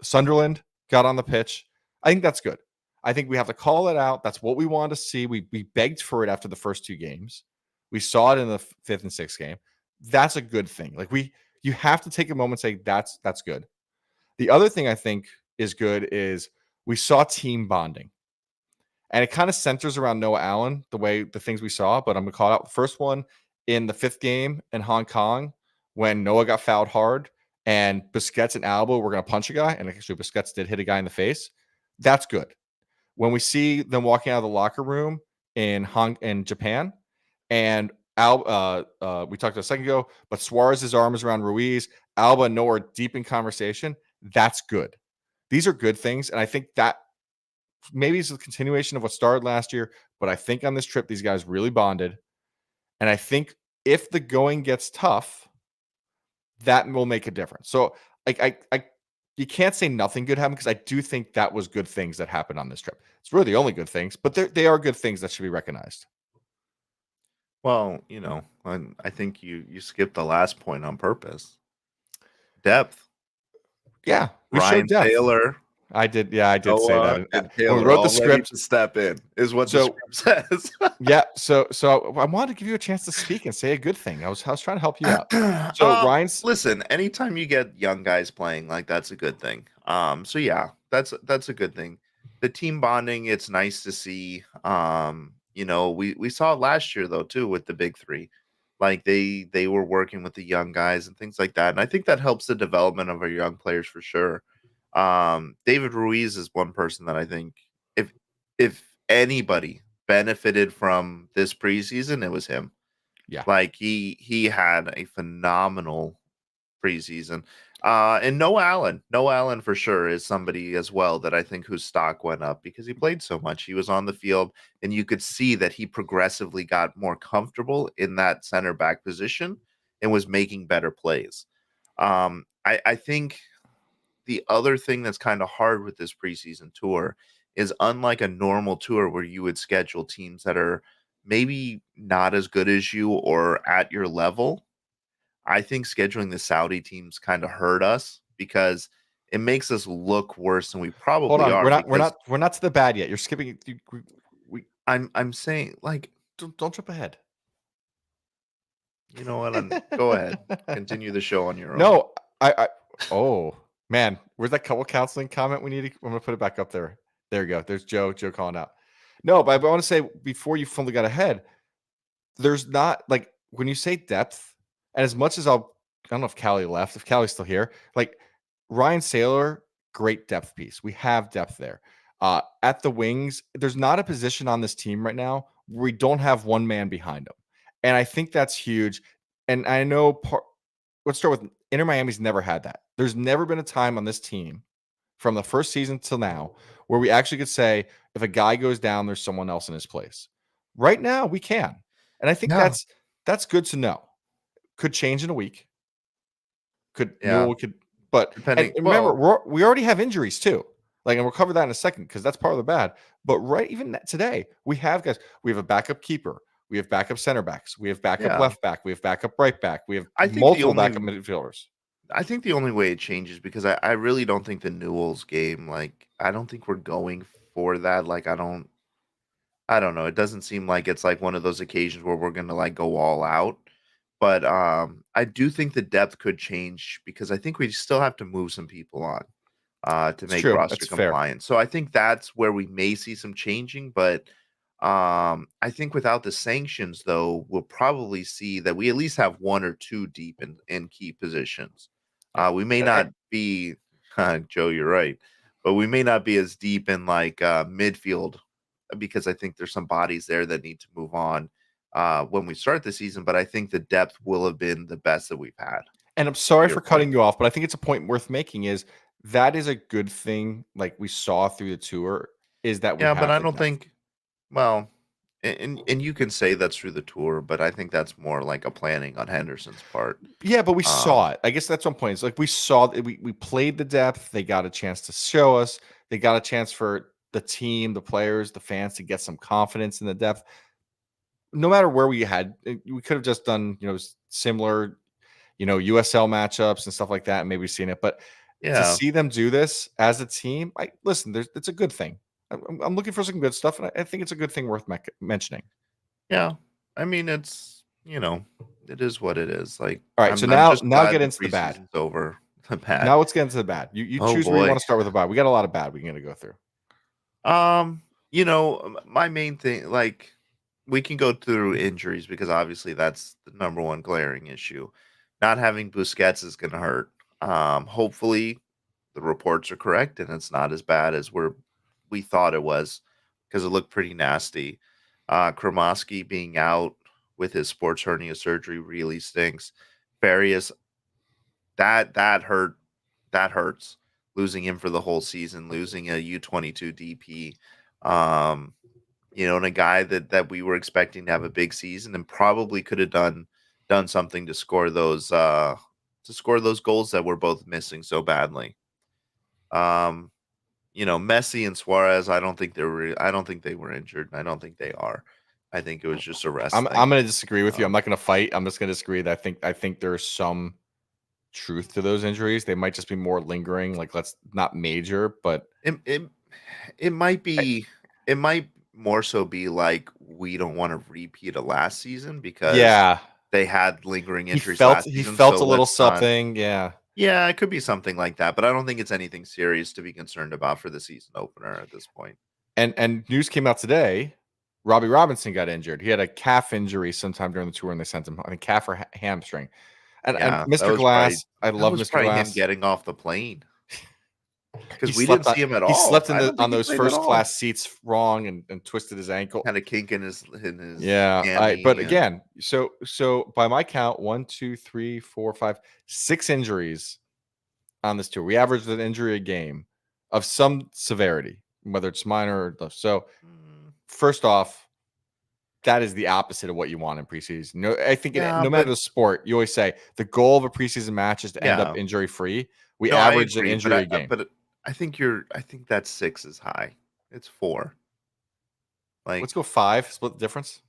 Sunderland got on the pitch. I think that's good. I think we have to call it out. That's what we wanted to see. We begged for it after the first 2 games. We saw it in the 5th and 6th game. That's a good thing. Like you have to take a moment and say that's good. The other thing I think is good is we saw team bonding. And it kind of centers around Noah Allen, the things we saw, but I'm going to call out the first one in the 5th game in Hong Kong when Noah got fouled hard and Busquets and Alba were going to punch a guy. And actually, Busquets did hit a guy in the face. That's good. When we see them walking out of the locker room in Japan, and we talked a second ago, but Suarez's arm is around Ruiz, Alba and Noah are deep in conversation. That's good. These are good things, and I think that maybe it's a continuation of what started last year. But I think on this trip, these guys really bonded, and I think if the going gets tough, that will make a difference. So I you can't say nothing good happened because I do think that was good things that happened on this trip. It's really the only good things, but they are good things that should be recognized. Well, I think you skipped the last point on purpose. Depth. Yeah, we showed Ryan depth. Taylor, I did. Yeah, I did say Noah, that. and When we Taylor wrote the all ready script, to step in is what the so script says. yeah, so I wanted to give you a chance to speak and say a good thing. I was trying to help you out. So Ryan's Listen, anytime you get young guys playing, like that's a good thing. So yeah, that's a good thing. The team bonding, it's nice to see. We saw it last year though too with the big three. Like they were working with the young guys and things like that. And I think that helps the development of our young players for sure. David Ruiz is one person that I think if if anybody benefited from this preseason, it was him. yeah. Like he had a phenomenal preseason. And Noah Allen for sure is somebody as well that I think whose stock went up because he played so much. He was on the field, and you could see that he progressively got more comfortable in that center back position and was making better plays. I think the other thing that's kind of hard with this preseason tour is unlike a normal tour where you would schedule teams that are maybe not as good as you or at your level. I think scheduling the Saudi teams kind of hurt us because it makes us look worse than we Hold probably on. are. Because We're not to the bad yet. You're skipping. I'm saying, like, Don't jump ahead. you know what? Go ahead, continue the show on your own. No, I oh man, where's that couple counseling comment we need? I'm gonna put it back up there. There you go. There's Joe calling out. No, but I want to say before you fully got ahead, there's not like when you say depth, and as much as I don't know if Callie left, if Callie's still here, like Ryan Saylor, great depth piece. We have depth there. At the wings, there's not a position on this team right now where we don't have one man behind him. And I think that's huge. And I know let's start with Inter Miami's never had that. There's never been a time on this team from the first season till now where we actually could say if a guy goes down, there's someone else in his place. Right now, we can. And I think Yeah. that's good to know. Could change in a week. Yeah. But Depending. and remember, Well, we already have injuries too. Like, and we'll cover that in a second because that's part of the bad. But even today, we have guys. We have a backup keeper. We have backup center backs. We have backup yeah. left back. We have backup right back. We have I think multiple backup midfielders. I think the only way it changes because I really don't think the Newell's game, like, I don't think we're going for that. Like, I don't know. It doesn't seem like it's like one of those occasions where we're gonna like go all out. But I do think the depth could change because I think we still have to move some people on to It's make true. roster That's fair. compliant. So I think that's where we may see some changing. But I think without the sanctions, though, we'll probably see that we at least have one or two deep in key positions. Yeah. We may not be, Joe, you're right, but we may not be as deep in like midfield because I think there's some bodies there that need to move on when we start the season. But I think the depth will have been the best that we've had. And I'm To sorry your for point, cutting you off, but I think it's a point worth making is that is a good thing, like we saw through the tour, is that we yeah, but have I the don't depth. think. Well, and you can say that's through the tour, but I think that's more like a planning on Henderson's part. Yeah, but we Um, saw it. I guess that's one point. It's like we saw we played the depth. They got a chance to show us. They got a chance for the team, the players, the fans to get some confidence in the depth. No matter where we had, we could have just done, similar, USL matchups and stuff like that, and maybe seen it. But to yeah, see them do this as a team, I listen. It's a good thing. I'm looking for some good stuff, and I think it's a good thing worth mentioning. yeah. I mean, it's it is what it is. Like All right, so I'm now just now glad get the into the bad. preseason's over. The bad. Now let's get into the bad. You Oh choose where you want boy. to start with the bad. We got a lot of bad we're gonna go through. My main thing, like, we can go through injuries because obviously that's the number one glaring issue. Not having Busquets is going to hurt. Hopefully, the reports are correct and it's not as bad as we thought it was because it looked pretty nasty. Kromoski being out with his sports hernia surgery really stinks. Farias, that hurt. That hurts. Losing him for the whole season, losing a U22 DP. Um, and a guy that we were expecting to have a big season and probably could have done something to score those goals that we're both missing so badly. Um, Messi and Suarez, I don't think they were injured. I don't think they are. I think it was just a rest I'm thing. gonna disagree with you. I'm Um, not gonna fight. I'm just gonna disagree that I think there's some truth to those injuries. They might just be more lingering, like let's not major, but it, it it might I, be it might more so be like we don't want to repeat of last season because yeah, they had lingering he injuries felt last he season. felt So a little let's not. something. Yeah, Yeah, it could be something like that, but I don't think it's anything serious to be concerned about for the season opener at this point. and news came out today. Robbie Robinson got injured. He had a calf injury sometime during the tour, and they sent him, I think, calf or hamstring. And Yeah, Mr. Glass, I that love was Mr. probably him Glass. getting off the plane He because we didn't slept on see him at he all. slept I don't on think he those played at first all. class seats wrong and twisted his ankle. Had a kink in his Yeah, but hammy, and again, so by my count, 1, 2, 3, 4, 5, 6 injuries on this tour. We averaged an injury a game of some severity, whether it's minor or less. So mm, first off, that is the opposite of what you want in preseason. No, I think yeah, no matter but the sport, you always say the goal of a preseason match is to end up yeah, injury free. We no, I averaged an agree, injury a game. but I think that 6 is high. It's 4. Like, Let's go 5. Split the difference.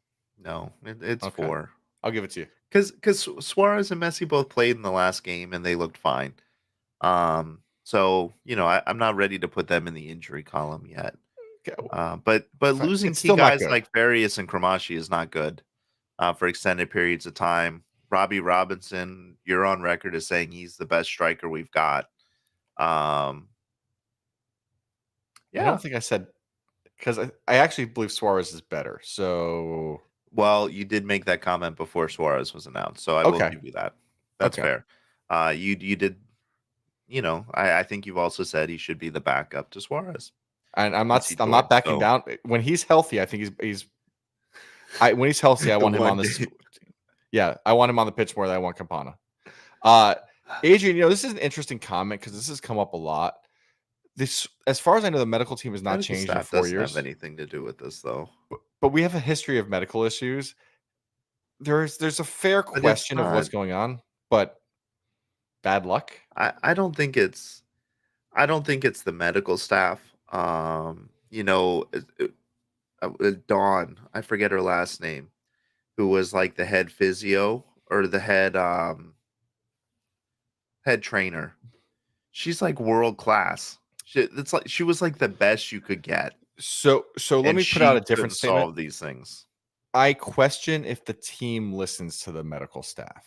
no, it's Okay, 4. I'll give it to you. Because Suarez and Messi both played in the last game and they looked fine. So I'm not ready to put them in the injury column yet. Okay, But losing it's key still not guys good. like Farias and Kramashi is not good for extended periods of time. Robbie Robinson, you're on record as saying he's the best striker we've got. Um, I don't yeah. think I said because I actually believe Suarez is better. So Well, you did make that comment before Suarez was announced, so I will okay, give you that. That's okay. fair. You did. I think you've also said he should be the backup to Suarez And once he I'm not joins. backing So down. When he's healthy, I think he's when he's healthy, I the want him on one this. day. Yeah, I want him on the pitch more than I want Campana. Uh, Adrian, this is an interesting comment because this has come up a lot. This, as far as I know, the medical team has not Medical changed in staff 4 doesn't have years, anything to do with this, though. but we have a history of medical issues. There's a fair But it's question of not. what's going on, but bad luck. I don't think it's. I don't think it's the medical staff. Dawn. I forget her last name. Who was like the head physio or the head trainer. She's like world class. She was like the best you could get. So let And me put out a she different couldn't statement. solve these things. I question if the team listens to the medical staff.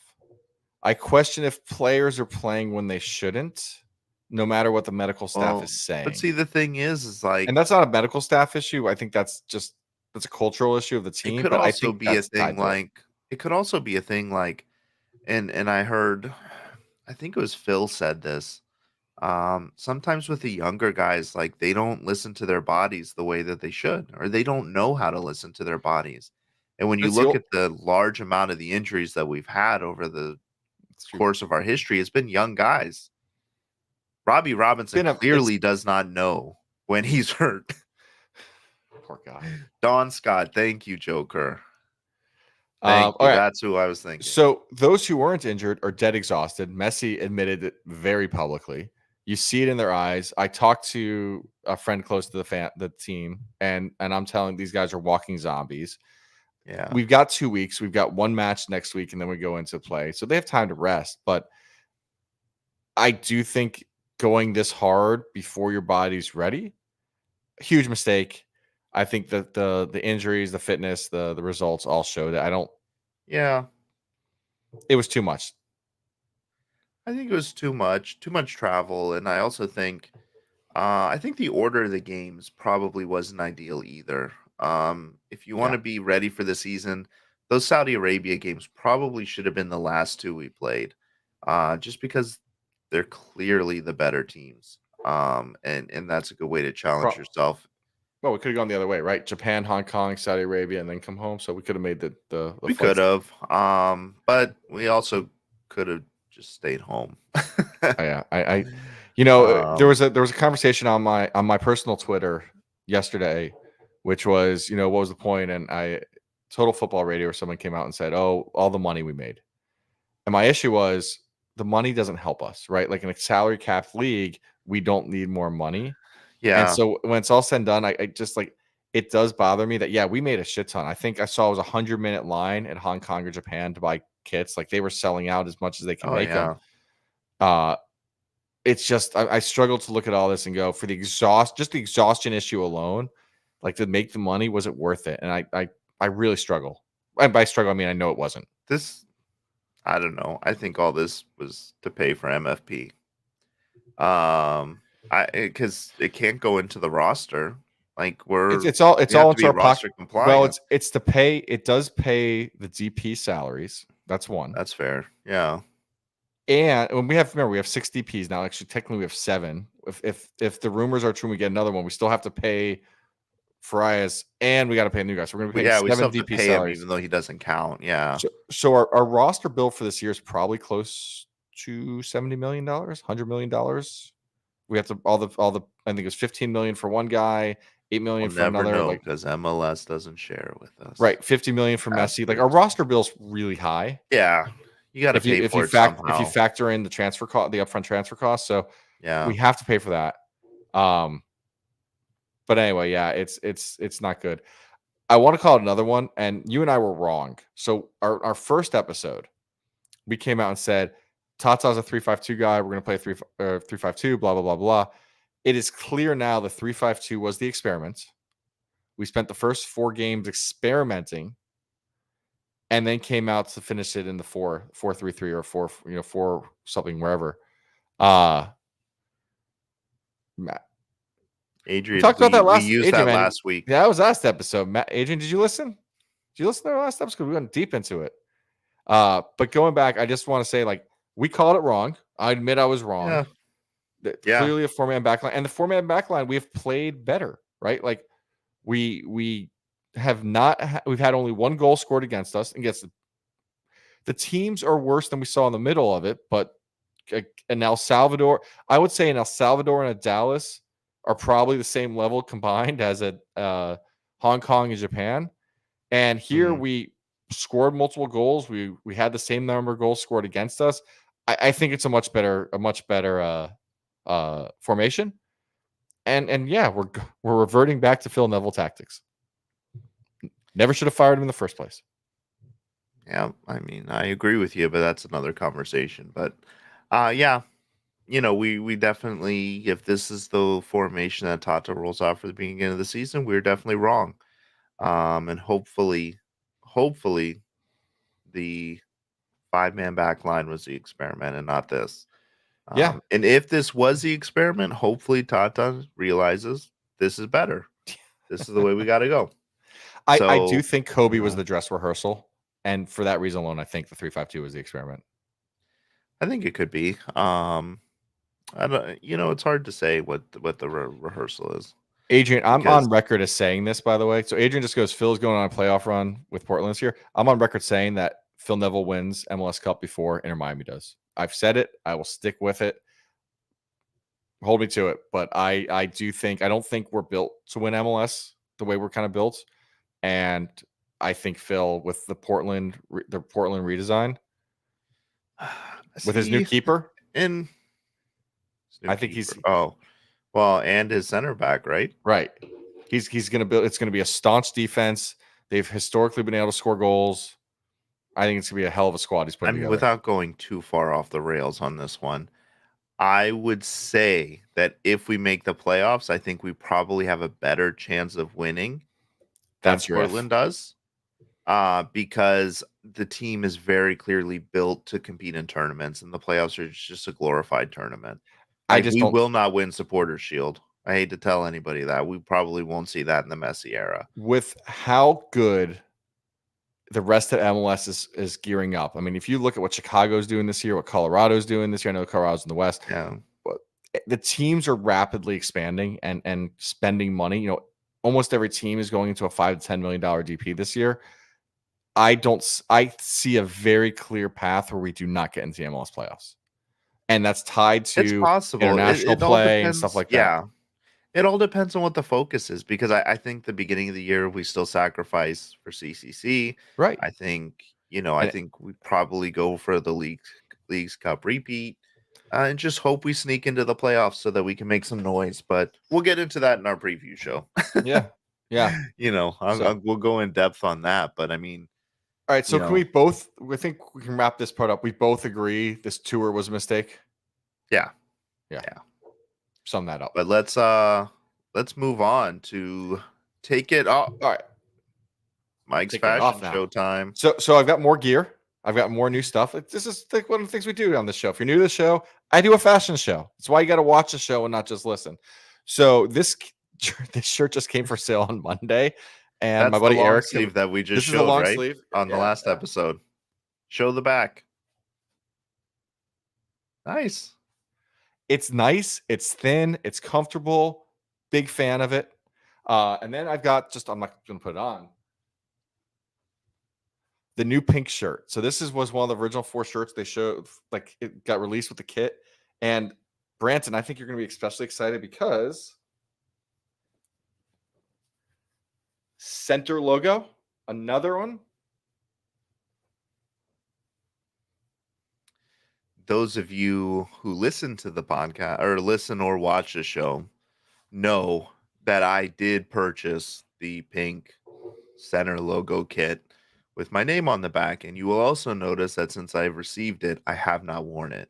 I question if players are playing when they shouldn't, no matter what the medical staff is saying. But see, the thing is like, and that's not a medical staff issue. I think that's a cultural issue of the it team. could But I also think be a that's thing tied to it. like, it could also be a thing like, and I heard, I think it was Phil said this. Sometimes with the younger guys, like they don't listen to their bodies the way that they should, or they don't know how to listen to their bodies. And when you It's the look ol- at the large amount of the injuries that we've had over the It's true. course of our history, it's been young guys. Robbie Robinson clearly does not know when he's hurt. Poor guy. Don Scott, thank you, Joker. Thank you. All right. That's who I was thinking. So those who weren't injured are dead exhausted. Messi admitted it very publicly. You see it in their eyes. I talked to a friend close to the team, and I'm telling these guys are walking zombies. Yeah. We've got 2 weeks. We've got one match next week, and then we go into play. So they have time to rest. But I do think going this hard before your body's ready, huge mistake. I think that the injuries, the fitness, the results all show that. Yeah. It was too much. I think it was too much travel. And I also think, I think the order of the games probably wasn't ideal either. If you want to be ready for the season, those Saudi Arabia games probably should have been the last two we played, just because they're clearly the better teams. And that's a good way to challenge yourself. Well, we could have gone the other way, right? Japan, Hong Kong, Saudi Arabia, and then come home. So we could have made the We could have, but we also could have just stayed home. Yeah, there was a conversation on my personal Twitter yesterday, which was, what was the point? And Total Football Radio or someone came out and said, "Oh, all the money we made." And my issue was the money doesn't help us, right? Like in a salary cap league, we don't need more money. Yeah. And so when it's all said and done, I just like, it does bother me that, we made a shit ton. I think I saw it was 100-minute line at Hong Kong or Japan to buy kits. Like they were selling out as much as they can make them. It's just, I struggle to look at all this and go, for the exhaustion issue alone, like to make the money, was it worth it? And I really struggle. And by struggle, I mean, I know it wasn't. I don't know. I think all this was to pay for MFP. Because it can't go into the roster. Like it's all into our roster compliant. Well, it's to pay. It does pay the DP salaries. That's one. That's fair. Yeah. And when we have 6 DPs now. Actually, technically we have 7. If the rumors are true, and we get another one. We still have to pay Farias, and we got to pay a new guy. So we're going to pay 7 DP salaries, even though he doesn't count. Yeah. So our roster bill for this year is probably close to $70 million, $100 million. We have to all the. I think it was 15 million for one guy, 8 million for another. Like, because MLS doesn't share with us. Right, 50 million for Messi. Like our roster bill's really high. Yeah, you got to pay for it somehow. If you factor in the transfer cost, the upfront transfer cost. So yeah, we have to pay for that. But anyway, yeah, it's not good. I want to call it another one, and you and I were wrong. So our first episode, we came out and said Tata's a 3-5-2 guy. We're going to play 3-5-2. Blah blah blah blah. It is clear now the 3-5-2 was the experiment. We spent the first 4 games experimenting, and then came out to finish it in the 4-3-3 or 4 something wherever. Matt, Adrian, we talked about that last. We used Adrian, that last week. Yeah, that was last episode. Matt, Adrian, did you listen? Did you listen to our last episode? We went deep into it. But going back, I just want to say, like, we called it wrong. I admit I was wrong. Yeah. Clearly a 4-man backline, and the 4-man backline we have played better, right? Like we have not. We've had only 1 goal scored against us, and the teams are worse than we saw in the middle of it. But in El Salvador, I would say in El Salvador and a Dallas are probably the same level combined as at Hong Kong and Japan. And here we scored multiple goals. We had the same number of goals scored against us. I think it's a much better formation. And yeah, we're reverting back to Phil Neville tactics. Never should have fired him in the first place. Yeah, I mean, I agree with you, but that's another conversation. But yeah, we definitely, if this is the formation that Tata rolls out for the beginning of the season, we're definitely wrong. And hopefully the 5-man back line was the experiment and not this. Yeah. And if this was the experiment, hopefully Tata realizes this is better. This is the way we got to go. I do So, think Kobe you was know, the dress rehearsal, and for that reason alone, I think the 3-5-2 was the experiment. I think it could be. I don't, it's hard to say what the rehearsal is Adrian, I'm because on record as saying this, by the way. So Adrian just goes, Phil's going on a playoff run with Portland this year. I'm on record saying that Phil Neville wins MLS Cup before Inter Miami does. I've said it. I will stick with it. Hold me to it. But I do think, I don't think we're built to win MLS the way we're kind of built. And I think Phil, with the Portland redesign, with his new see, keeper, and I think he's and his center back, right? right. He's going to build. It's going to be a staunch defense. They've historically been able to score goals. I think it's going to be a hell of a squad he's putting together. Without going too far off the rails on this one, I would say that if we make the playoffs, I think we probably have a better chance of winning than That's your Portland does. Because the team is very clearly built to compete in tournaments, and the playoffs are just a glorified tournament. We will not win Supporters Shield. I hate to tell anybody that. We probably won't see that in the Messi era. With how good the rest of MLS is gearing up. I mean, if you look at what Chicago's doing this year, what Colorado's doing this year, I know Colorado's in the West. Yeah. But the teams are rapidly expanding and spending money. Almost every team is going into a $5 to $10 million DP this year. I see a very clear path where we do not get into the MLS playoffs. And that's tied to international play and stuff like that. Yeah. It all depends on what the focus is, because I think the beginning of the year we still sacrifice for CCC. Right. I think, I think we probably go for the League's Cup repeat, and just hope we sneak into the playoffs so that we can make some noise. But we'll get into that in our preview show. Yeah. Yeah. We'll go in depth on that. But I mean, all right. So can we both, I think we can wrap this part up. We both agree this tour was a mistake. Yeah. Sum that up. But let's move on to take it off. All right. Mike's fashion show time. So I've got more gear. I've got more new stuff. This is one of the things we do on this show. If you're new to the show, I do a fashion show. That's why you got to watch the show and not just listen. So this shirt just came for sale on Monday, and that's my buddy the long Eric sleeve that we just showed, right? Sleeve. On the last episode. Show the back. Nice. It's nice. It's thin. It's comfortable. Big fan of it. And then I've got I'm not going to put it on. The new pink shirt. So this was one of the original 4 shirts they showed. Like, it got released with the kit. And Branton, I think you're going to be especially excited because center logo, another one. Those of you who listen to the podcast or listen or watch the show know that I did purchase the pink center logo kit with my name on the back. And you will also notice that since I've received it, I have not worn it.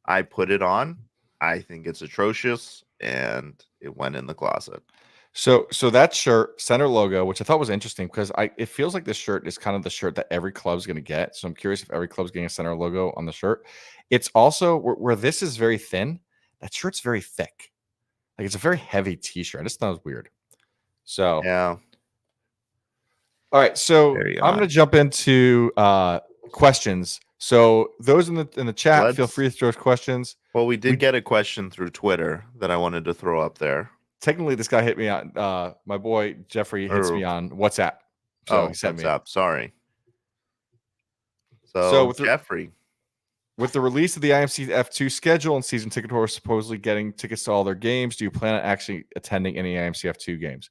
I put it on. I think it's atrocious, and it went in the closet. So that shirt, center logo, which I thought was interesting because it feels like this shirt is kind of the shirt that every club's going to get. So I'm curious if every club's getting a center logo on the shirt. It's also where this is very thin. That shirt's very thick. Like, it's a very heavy t-shirt. I just thought it was weird. So yeah. All right. So I'm going to jump into questions. So those in the chat, feel free to throw questions. Well, we did get a question through Twitter that I wanted to throw up there. Technically, this guy hit me on. My boy Jeffrey hits me on WhatsApp. So he sent WhatsApp. Sorry. So with Jeffrey, with the release of the IMC F2 schedule and season ticket holders supposedly getting tickets to all their games, do you plan on actually attending any IMC F2 games?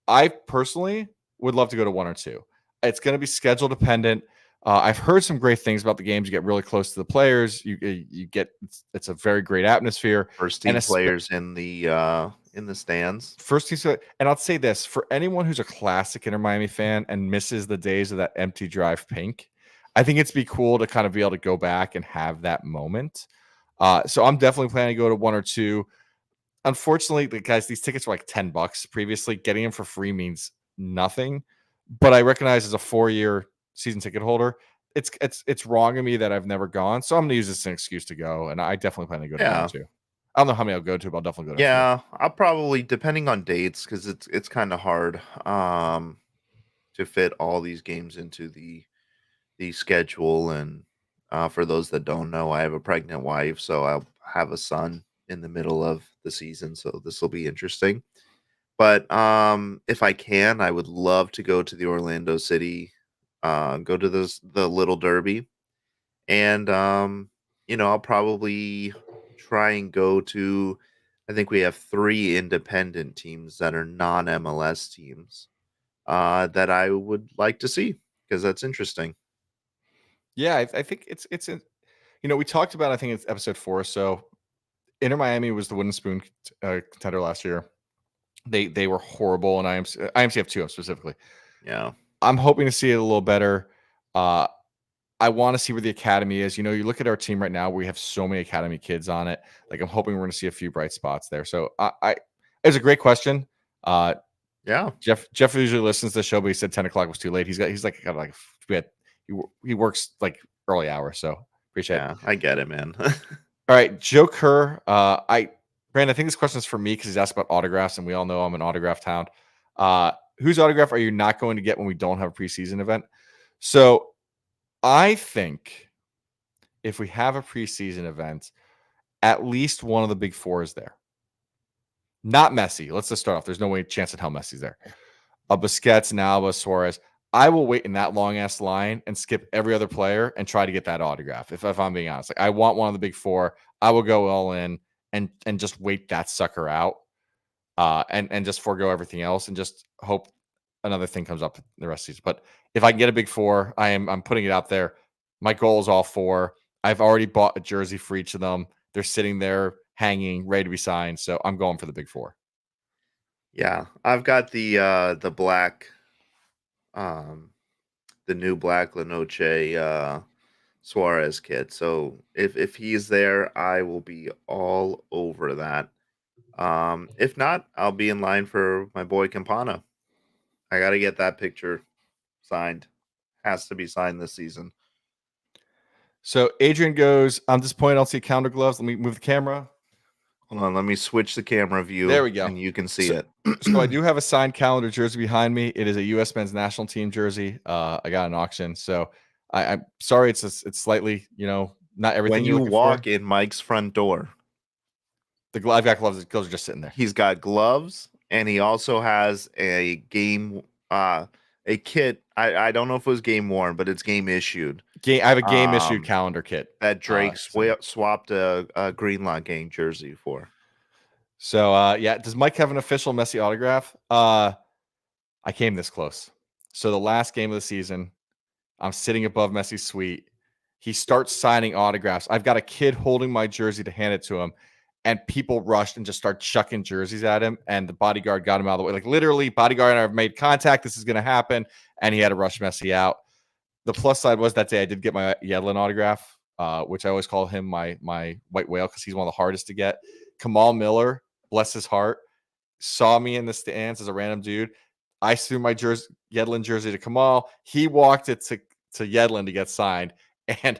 I personally would love to go to 1 or 2. It's going to be schedule dependent. I've heard some great things about the games. You get really close to the players. You get it's a very great atmosphere. First team players in the stands. First team, and I'll say this for anyone who's a classic Inter Miami fan and misses the days of that empty drive pink, I think it's be cool to kind of be able to go back and have that moment. So I'm definitely planning to go to one or two. Unfortunately, guys, these tickets were like $10 previously. Getting them for free means nothing. But I recognize as a 4-year season ticket holder, it's wrong of me that I've never gone. So I'm gonna use this as an excuse to go, and I definitely plan to go to one or Yeah. two. I don't know how many I'll go to, but I'll definitely go to a few. Yeah, I'll probably, depending on dates, because it's kind of hard to fit all these games into the schedule. And for those that don't know, I have a pregnant wife, so I'll have a son in the middle of the season, so this will be interesting. But if I can, I would love to go to the Orlando City, go to the Little Derby, and I'll probably try and go to. I think we have three independent teams that are non MLS teams that I would like to see because that's interesting. Yeah, I think we talked about, I think it's episode 4 or so. Inter Miami was the wooden spoon contender last year. They were horrible, and IMCF 2 specifically. Yeah. I'm hoping to see it a little better. I want to see where the academy is. You look at our team right now, we have so many academy kids on it. Like, I'm hoping we're going to see a few bright spots there. So it's a great question. Yeah. Jeff usually listens to the show, but he said 10 o'clock was too late. He's like, kind of like, he works like early hours. So appreciate it. Yeah, I get it, man. All right, Joe Kerr. Brandon, I think this question is for me because he's asked about autographs, and we all know I'm an autograph hound. Whose autograph are you not going to get when we don't have a preseason event? So I think if we have a preseason event, at least one of the big four is there. Not Messi. Let's just start off. There's no way chance in hell Messi's there. Busquets, Alba, Suarez. I will wait in that long ass line and skip every other player and try to get that autograph. If I'm being honest, like, I want one of the big four. I will go all in and just wait that sucker out, and just forego everything else and just hope another thing comes up the rest of the season. But if I can get a big four, I'm putting it out there. My goal is all four. I've already bought a jersey for each of them. They're sitting there hanging, ready to be signed. So I'm going for the big four. Yeah, I've got the black, um, the new black Lenoche Suarez kit. So if he's there, I will be all over that. If not, I'll be in line for my boy Campana. I got to get that picture signed. Has to be signed this season. So Adrian goes, I'm disappointed I don't see counter gloves. Let me move the camera. Hold on, let me switch the camera view. There we go. And you can see it. So I do have a signed calendar jersey behind me. It is a U.S. men's national team jersey. I got an auction. So I'm sorry, it's slightly, not everything When you're you looking walk for. in Mike's front door, I've got gloves. The gloves are just sitting there. he's got gloves, and he also has a game, a kit. I don't know if it was game worn, but it's game issued. I have a game issued calendar kit That Drake so swapped a Greenlaw gang jersey for. So yeah, does Mike have an official Messi autograph? I came this close. So the last game of the season, I'm sitting above Messi's suite. He starts signing autographs. I've got a kid holding my jersey to hand it to him, and people rushed and just start chucking jerseys at him. And the bodyguard got him out of the way. Like, literally, bodyguard and I have made contact. This is going to happen, and he had to rush Messi out. The plus side was that day I did get my Yedlin autograph, which I always call him my white whale because he's one of the hardest to get. Kamal Miller, bless his heart, saw me in the stands as a random dude. I threw my Yedlin jersey to Kamal. He walked it to Yedlin to get signed, and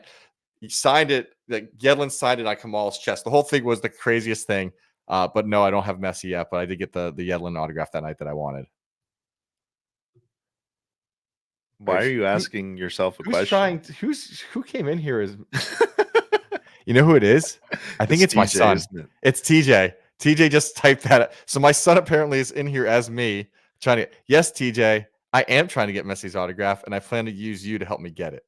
he signed it. Like, Yedlin signed it on Kamal's chest. The whole thing was the craziest thing. But no, I don't have Messi yet, but I did get the Yedlin autograph that night that I wanted. Why are you asking yourself a question? Who came in here? You know who it is? I think it's my TJ, son. isn't it? It's TJ. TJ just typed that. So my son apparently is in here as me trying to. Yes, TJ, I am trying to get Messi's autograph, and I plan to use you to help me get it.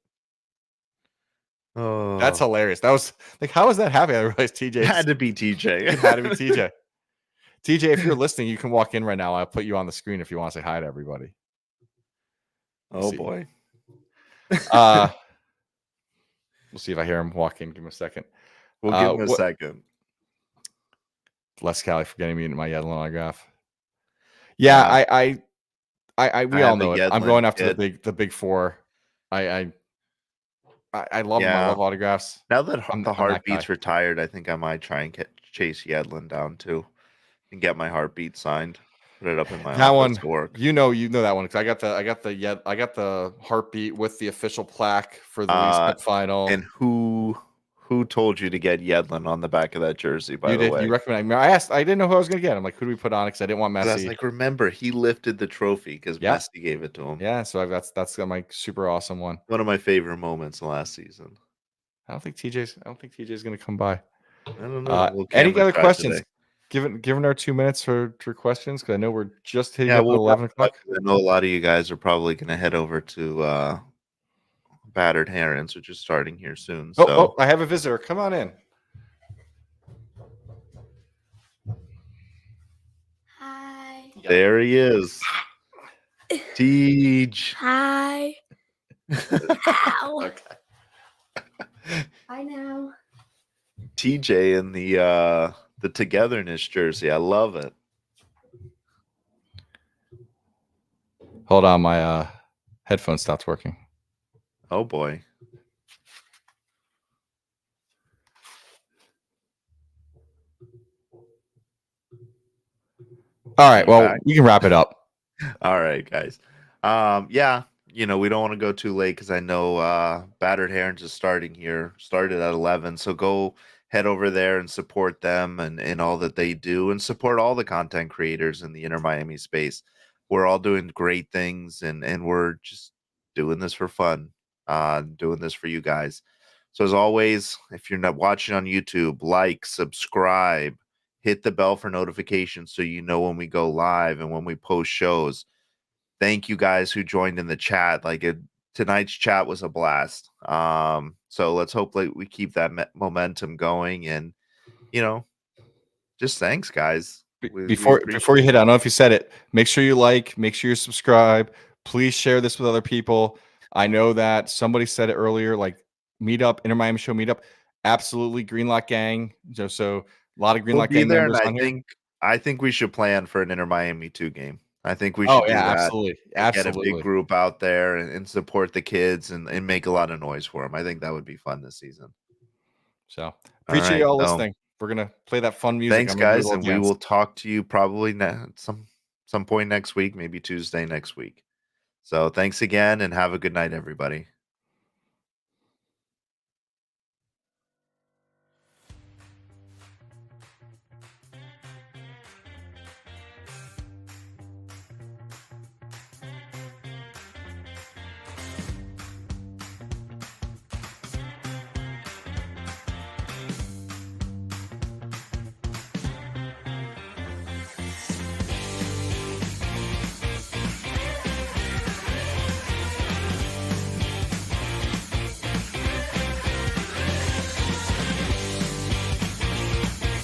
Oh, That's hilarious. That was like, how was that happening? I realized TJ had to be TJ. It had to be TJ. TJ, if you're listening, you can walk in right now. I'll put you on the screen if you want to say hi to everybody. Oh boy. We'll see if I hear him walk in. Give him a second. We'll give him a second. Les Cali for getting me into my Yedlin autograph. Yeah, we all know it. I'm going after the big four. I love him. I Yeah. love autographs. Now that I'm the that guy. Heartbeat's retired, I think I might try and chase Yedlin down too and get my Heartbeat signed. Put it up in my That office one, to work. you know that one because I got the Heartbeat with the official plaque for the League Cup final. And who told you to get Yedlin on the back of that jersey, by You the did. way? You recommend? I asked. I didn't know who I was going to get. I'm like, who do we put on it? Because I didn't want 'Cause I was Messi. like, remember, he lifted the trophy because Yeah. Messi gave it to him. Yeah. So that's my super awesome one. One of my favorite moments last season. I don't think TJ's going to come by. I don't know. Well, Any Cameron other tried questions? today. Given our 2 minutes for questions, because I know we're just hitting Yeah, up at we'll 11 wrap it up o'clock. 'cause I know a lot of you guys are probably going to head over to Battered Herons, which is starting here soon. So I have a visitor. Come on in. Hi. there he is. Tej. Hi. Ow. Okay. Hi now. TJ in the togetherness jersey. I love it. Hold on, my headphone stopped working. Oh boy. All right, well, we can wrap it up. All right, guys. Yeah, we don't want to go too late because I know Battered Herons is started at 11. So go head over there and support them and all that they do and support all the content creators in the Inter Miami space. We're all doing great things and we're just doing this for fun, doing this for you guys. So as always, if you're not watching on YouTube, like, subscribe, hit the bell for notifications so you know when we go live and when we post shows. Thank you guys who joined in the chat. Tonight's chat was a blast. So let's hope we keep that momentum going and just thanks guys. We Before appreciate you hit, I don't know if you said it. Make sure you like, make sure you subscribe. Please share this with other people. I know that somebody said it earlier, like meetup, Inter Miami Show meetup. Absolutely, Greenlock Gang. So a lot of We'll Greenlock be Gang there, and members on here. I think we should plan for an Inter Miami 2 game. I think we Oh should do yeah, that absolutely, and get a big absolutely. group out there and support the kids and make a lot of noise for them. I think that would be fun this season. So All appreciate right, you all listening. We're gonna play that fun music. Thanks, I'm gonna do a guys, little and we dance. will talk to you probably some point next week, maybe Tuesday next week. So thanks again, and have a good night, everybody.